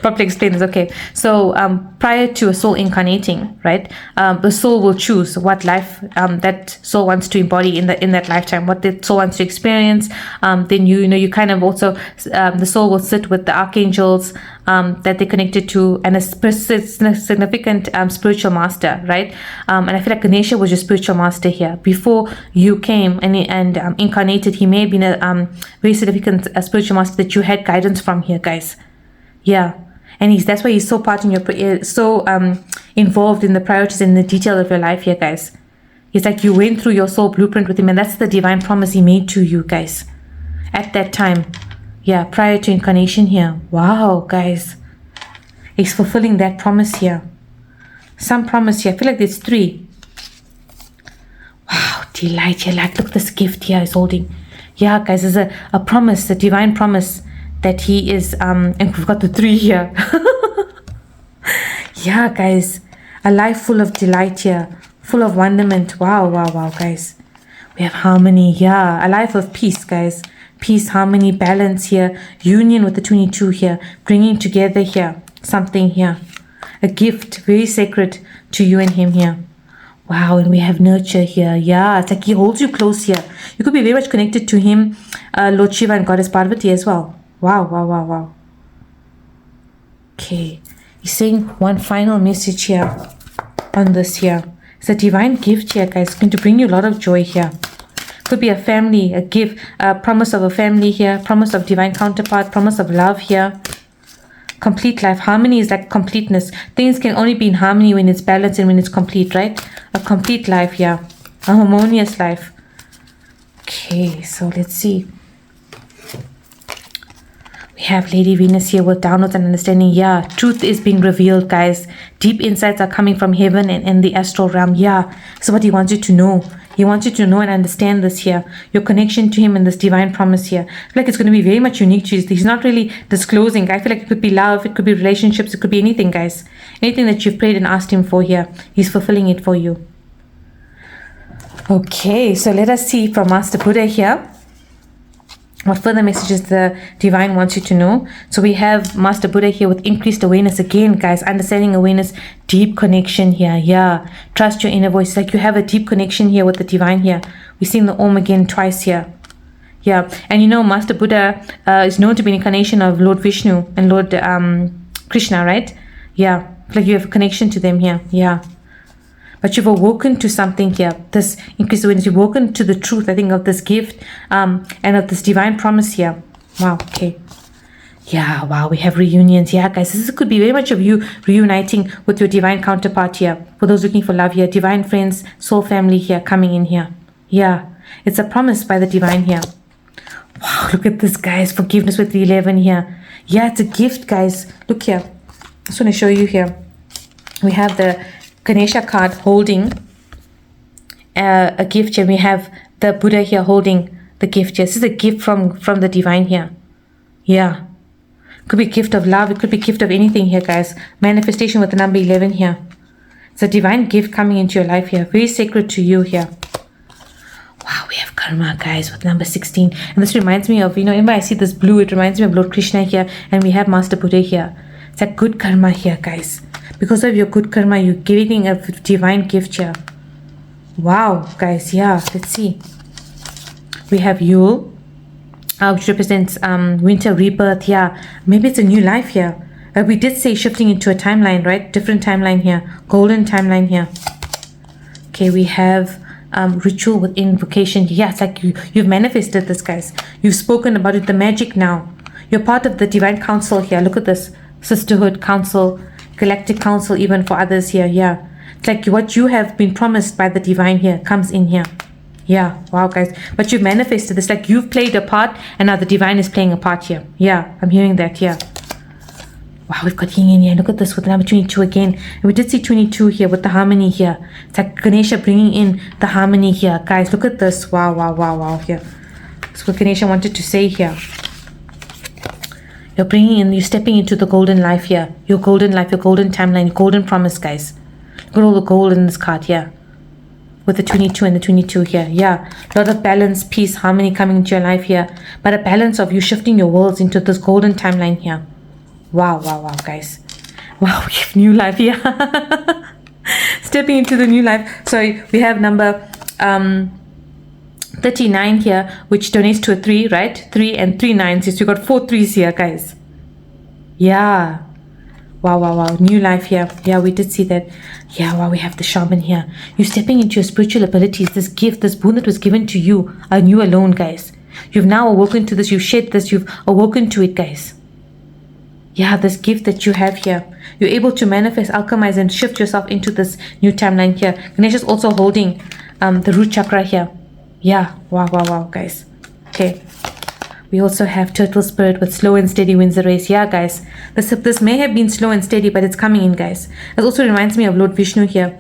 properly explain this. Okay, so prior to a soul incarnating, right, the soul will choose what life that soul wants to embody in that lifetime, what the soul wants to experience. Then you kind of also the soul will sit with the archangels that they connected to, and a significant spiritual master, right? And I feel like Ganesha was your spiritual master here before you came and incarnated. He may have been a very significant spiritual master that you had guidance from here, guys. Yeah, and that's why he's so involved in the priorities and the detail of your life here, guys. It's like you went through your soul blueprint with him, and that's the divine promise he made to you, guys, at that time. Yeah, prior to incarnation here. Wow, guys. He's fulfilling that promise here. Some promise here. I feel like there's 3. Wow, delight here. Like, look at this gift here he's holding. Yeah, guys, there's a promise, a divine promise that he is, and we've got the 3 here. Yeah, guys. A life full of delight here. Full of wonderment. Wow, wow, wow, guys. We have harmony. Yeah, a life of peace, guys. Peace, harmony, balance here, union with the 22 here, bringing together here, something here, a gift very sacred to you and him here. Wow, and we have nurture here. Yeah, it's like he holds you close here. You could be very much connected to him, Lord Shiva and Goddess Parvati as well. Wow, wow, wow, wow. Okay, he's saying one final message here on this here. It's a divine gift here, guys. It's going to bring you a lot of joy here. Could be a family, a gift, a promise of a family here, promise of divine counterpart, promise of love here. Complete life. Harmony is like completeness. Things can only be in harmony when it's balanced and when it's complete, right? A complete life here. A harmonious life. Okay, so let's see. We have Lady Venus here with downloads and understanding. Yeah, truth is being revealed, guys. Deep insights are coming from heaven and the astral realm. Yeah, so what he wants you to know. He wants you to know and understand this here. Your connection to him and this divine promise here. I feel like it's going to be very much unique to you. He's not really disclosing. I feel like it could be love. It could be relationships. It could be anything, guys. Anything that you've prayed and asked him for here. He's fulfilling it for you. Okay, so let us see from Master Buddha here. What further messages the divine wants you to know. So we have Master Buddha here with increased awareness again, guys. Understanding awareness, deep connection here. Yeah, trust your inner voice. It's like you have a deep connection here with the divine here. We're seeing the Om again twice here. Yeah, and Master Buddha is known to be an incarnation of Lord Vishnu and Lord Krishna, right? Yeah, like you have a connection to them here. Yeah. But you've awoken to something here. This increased awareness. You've awoken to the truth, I think, of this gift and of this divine promise here. Wow, okay. Yeah, wow, we have reunions. Yeah, guys, this could be very much of you reuniting with your divine counterpart here. For those looking for love here, divine friends, soul family here, coming in here. Yeah, it's a promise by the divine here. Wow, look at this, guys. Forgiveness with the 11 here. Yeah, it's a gift, guys. Look here. I just want to show you here. We have the Ganesha card holding a gift here. We have the Buddha here holding the gift here. This is a gift from the divine here. Yeah. Could be gift of love. It could be gift of anything here, guys. Manifestation with the number 11 here. It's a divine gift coming into your life here. Very sacred to you here. Wow, we have karma, guys, with number 16. And this reminds me of, whenever I see this blue, it reminds me of Lord Krishna here. And we have Master Buddha here. It's a good karma here, guys. Because of your good karma, you're giving a divine gift here. Wow, guys, yeah, let's see. We have Yule, which represents winter rebirth. Yeah, maybe it's a new life here. We did say shifting into a timeline, right? Different timeline here. Golden timeline here. Okay, we have ritual with invocation. Yeah, it's like you've manifested this, guys. You've spoken about it, the magic now. You're part of the divine council here. Look at this. Sisterhood, council, galactic council, even for others here. Yeah, it's like what you have been promised by the divine here comes in here. Yeah, wow, guys. But you've manifested this, like you've played a part and now the divine is playing a part here. Yeah, I'm hearing that. Yeah. Wow, we've got yin and yang. Look at this with number 22 again. And we did see 22 here with the harmony here. It's like Ganesha bringing in the harmony here. Guys, look at this. Wow, wow, wow, wow here. That's what Ganesha wanted to say here. You're bringing in, you're stepping into the golden life here. Your golden life, your golden timeline, your golden promise, guys. Look at all the gold in this card here. With the 22 and the 22 here. Yeah, a lot of balance, peace, harmony coming into your life here. But a balance of you shifting your worlds into this golden timeline here. Wow, guys. Wow, we have new life here. Stepping into the new life. Sorry, we have number 39 here, which donates to a 3, right? 3 and 3 nines. So you got 4 threes here, guys. Yeah. Wow. New life here. Yeah, we did see that. Yeah, wow, we have the shaman here. You're stepping into your spiritual abilities. This gift, this boon that was given to you, are you alone, guys. You've now awoken to this. You've shed this. You've awoken to it, guys. Yeah, this gift that you have here. You're able to manifest, alchemize, and shift yourself into this new timeline here. Ganesha is also holding the root chakra here. Yeah, wow, guys. Okay. We also have turtle spirit with slow and steady wins the race. Yeah, guys. This may have been slow and steady, but it's coming in, guys. It also reminds me of Lord Vishnu here.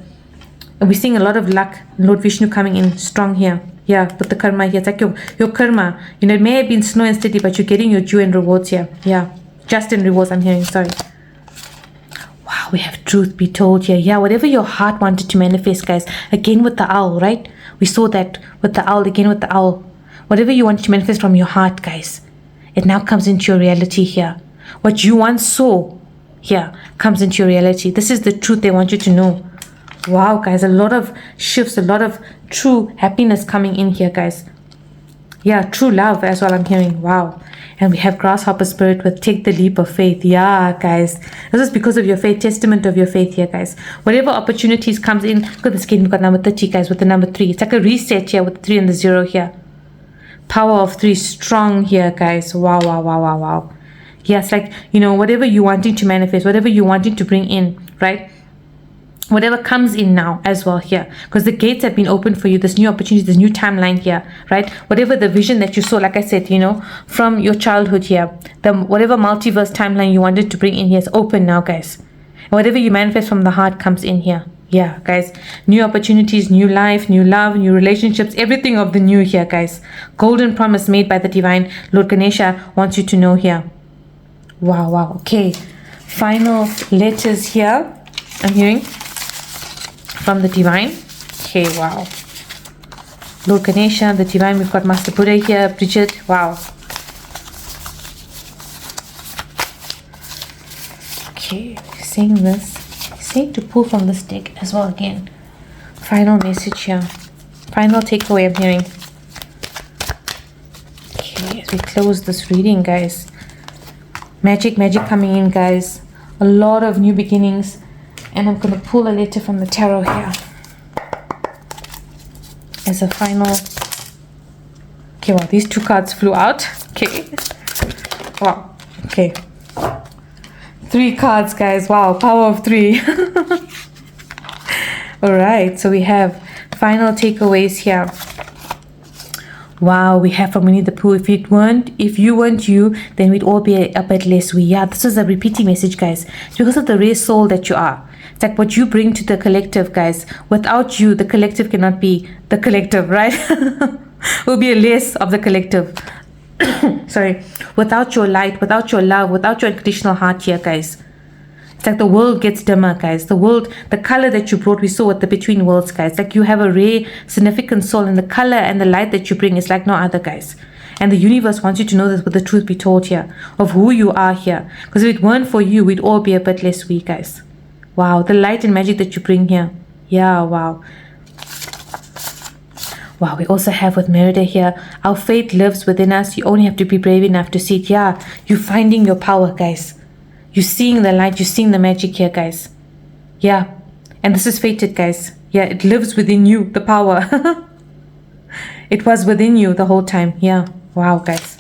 And we're seeing a lot of luck. Lord Vishnu coming in strong here. Yeah, with the karma here. It's like your karma. You know, it may have been slow and steady, but you're getting your due and rewards here. Yeah. Just in rewards, I'm hearing. Sorry. Wow, we have truth be told here. Yeah, whatever your heart wanted to manifest, guys. Again with the owl, right? We saw that with the owl. Again with the owl. Whatever you wanted to manifest from your heart, guys, it now comes into your reality here. What you once saw here comes into your reality. This is the truth they want you to know. Wow, guys, a lot of shifts, a lot of true happiness coming in here, guys. Yeah, true love as well, I'm hearing. Wow. And we have grasshopper spirit with take the leap of faith. Yeah, guys. This is because of your faith, testament of your faith here, guys. Whatever opportunities comes in, look at this kid, we've got number 30, guys, with the number 3. It's like a reset here with the 3 and the 0 here. Power of 3 strong here, guys. Wow. Yeah, it's like, you know, whatever you wanting to manifest, whatever you wanting to bring in, right? Whatever comes in now as well here, because the gates have been opened for you, this new opportunity, this new timeline here, right? Whatever the vision that you saw, like I said, you know, from your childhood here, whatever multiverse timeline you wanted to bring in here is open now, guys. And whatever you manifest from the heart comes in here. Yeah, guys, new opportunities, new life, new love, new relationships, everything of the new here, guys. Golden promise made by the divine. Lord Ganesha wants you to know here. Wow. Okay, final letters here I'm hearing from the divine. Okay, wow. Lord Ganesha, the divine. We've got Master Buddha here, Bridget. Wow. Okay, saying this. Saying to pull from this deck as well again. Final message here. Final takeaway I'm hearing. Okay, as we close this reading, guys. Magic coming in, guys. A lot of new beginnings. And I'm going to pull a letter from the tarot here. As a final. Okay, wow, these 2 cards flew out. Okay. Wow. Okay. 3 cards, guys. Wow, power of 3. All right, so we have final takeaways here. Wow, we have from Winnie the Pooh. If you weren't you, then we'd all be a bit less we. Yeah, this is a repeating message, guys. It's because of the rare soul that you are. It's like what you bring to the collective, guys. Without you, the collective cannot be the collective, right? We'll be a less of the collective. Sorry, without your light, without your love, without your unconditional heart here, guys, it's like the world gets dimmer, guys. The world, the color that you brought, we saw with the Between Worlds, guys. Like you have a rare, significant soul, and the color and the light that you bring is like no other, guys. And the universe wants you to know this, with the truth be told here, of who you are here. Because if it weren't for you, we'd all be a bit less weak, guys. Wow, the light and magic that you bring here. Yeah, wow. Wow, we also have with Merida here, our faith lives within us. You only have to be brave enough to see it. Yeah, you're finding your power, guys. You're seeing the light. You're seeing the magic here, guys. Yeah, and this is fated, guys. Yeah, it lives within you, the power. It was within you the whole time. Yeah, wow, guys.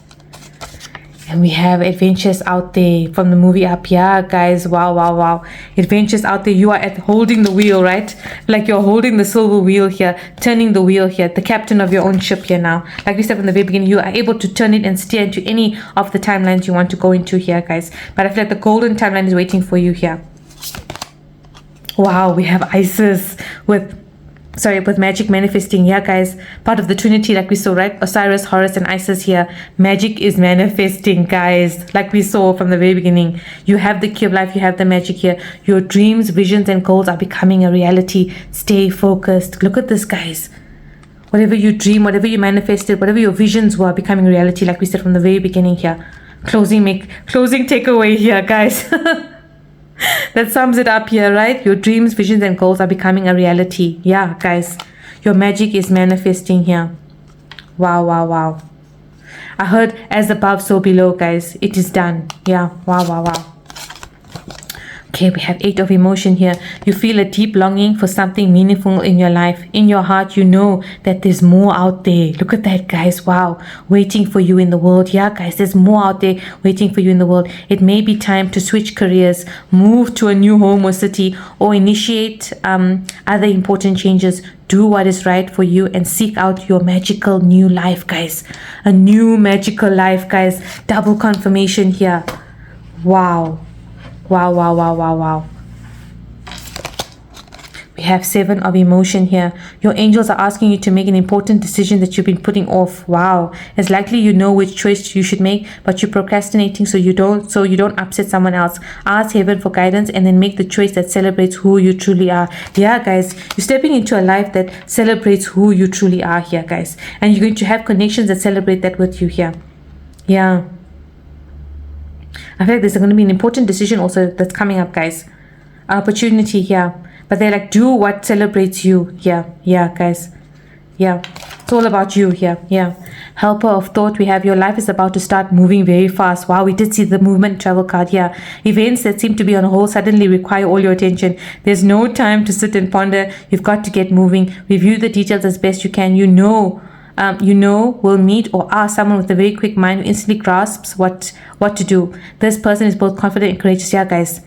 And we have adventures out there from the movie Up. Yeah, guys. Wow. Adventures out there. You are holding the wheel, right? Like you're holding the silver wheel here, turning the wheel here, the captain of your own ship here now. Like we said from the very beginning, you are able to turn it and steer into any of the timelines you want to go into here, guys. But I feel like the golden timeline is waiting for you here. Wow, we have Isis with magic manifesting. Yeah, guys, part of the Trinity, like we saw, right? Osiris, Horus, and Isis here. Magic is manifesting, guys, like we saw from the very beginning. You have the key of life. You have the magic here. Your dreams, visions, and goals are becoming a reality. Stay focused. Look at this, guys. Whatever you dream, whatever you manifested, whatever your visions were becoming reality, like we said from the very beginning here. Closing takeaway here, guys. That sums it up here, right? Your dreams, visions, and goals are becoming a reality. Yeah, guys. Your magic is manifesting here. Wow, wow, wow. I heard as above, so below, guys. It is done. Yeah, wow, wow, wow. Okay, we have 8 of emotion here. You feel a deep longing for something meaningful in your life. In your heart, you know that there's more out there. Look at that, guys. Wow. Waiting for you in the world. Yeah, guys, there's more out there waiting for you in the world. It may be time to switch careers, move to a new home or city, or initiate other important changes. Do what is right for you and seek out your magical new life, guys. A new magical life, guys. Double confirmation here. Wow. Wow, wow, wow, wow, wow. We have 7 of emotion here. Your angels are asking you to make an important decision that you've been putting off. Wow. It's likely you know which choice you should make, but you're procrastinating so you don't upset someone else. Ask heaven for guidance and then make the choice that celebrates who you truly are. Yeah, guys, you're stepping into a life that celebrates who you truly are here, guys. And you're going to have connections that celebrate that with you here. Yeah. I feel like there's going to be an important decision also that's coming up, guys. Opportunity here. But they're like, do what celebrates you. Yeah, guys. Yeah. It's all about you here. Yeah. Helper of thought we have. Your life is about to start moving very fast. Wow, we did see the movement travel card here. Events that seem to be on hold suddenly require all your attention. There's no time to sit and ponder. You've got to get moving. Review the details as best you can. Will meet or ask someone with a very quick mind who instantly grasps what to do. This person is both confident and courageous. Yeah, guys.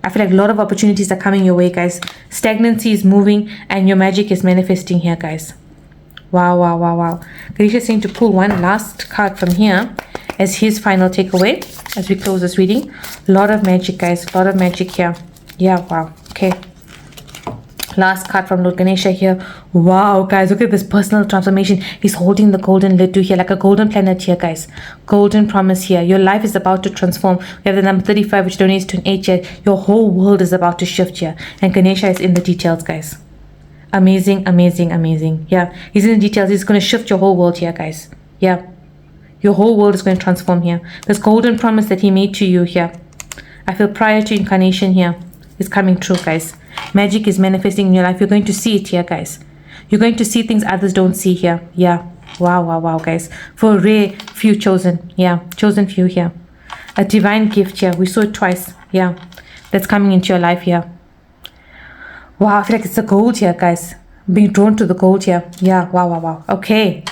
I feel like a lot of opportunities are coming your way, guys. Stagnancy is moving and your magic is manifesting here, guys. Wow, wow, wow, wow. Ganesha is saying to pull one last card from here as his final takeaway as we close this reading. A lot of magic, guys. A lot of magic here. Yeah, wow. Okay. Last card from Lord Ganesha here. Wow, guys, look at this personal transformation. He's holding the golden lid to here, like a golden planet here, guys. Golden promise here. Your life is about to transform. We have the number 35, which donates to an 8 here. Your whole world is about to shift here. And Ganesha is in the details, guys. Amazing, amazing, amazing. Yeah, he's in the details. He's going to shift your whole world here, guys. Yeah. Your whole world is going to transform here. This golden promise that he made to you here. I feel prior to incarnation here is coming true, guys. Magic is manifesting in your life. You're going to see it here, guys. You're going to see things others don't see here. Yeah. Wow, wow, wow, guys. For a rare few chosen. Yeah. Chosen few here. A divine gift here. We saw it twice. Yeah. That's coming into your life here. Wow. I feel like it's the gold here, guys. Being drawn to the gold here. Yeah. Wow, wow, wow. Okay.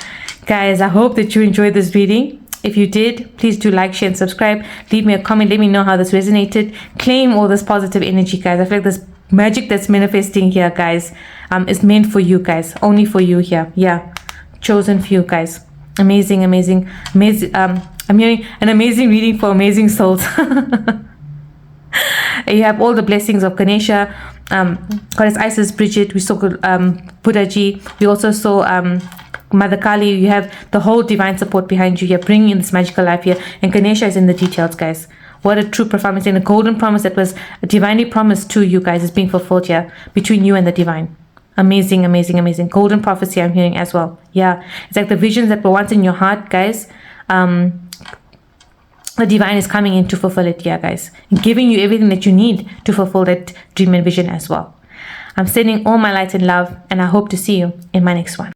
Guys, I hope that you enjoyed this reading. If you did, please do like, share, and subscribe. Leave me a comment. Let me know how this resonated. Claim all this positive energy, guys. I feel like this magic that's manifesting here, guys, is meant for you, guys. Only for you here. Yeah. Chosen few, guys. Amazing, amazing, amazing. I'm hearing an amazing reading for amazing souls. You have all the blessings of Ganesha, Goddess Isis, Bridget. We saw Buddhaji. We also saw Mother Kali. You have the whole divine support behind you here, bringing in this magical life here. And Ganesha is in the details, guys. What a true performance and a golden promise that was divinely promised to you guys is being fulfilled here between you and the divine. Amazing, amazing, amazing. Golden prophecy I'm hearing as well. Yeah. It's like the visions that were once in your heart, guys. The divine is coming in to fulfill it here, guys. And giving you everything that you need to fulfill that dream and vision as well. I'm sending all my light and love, and I hope to see you in my next one.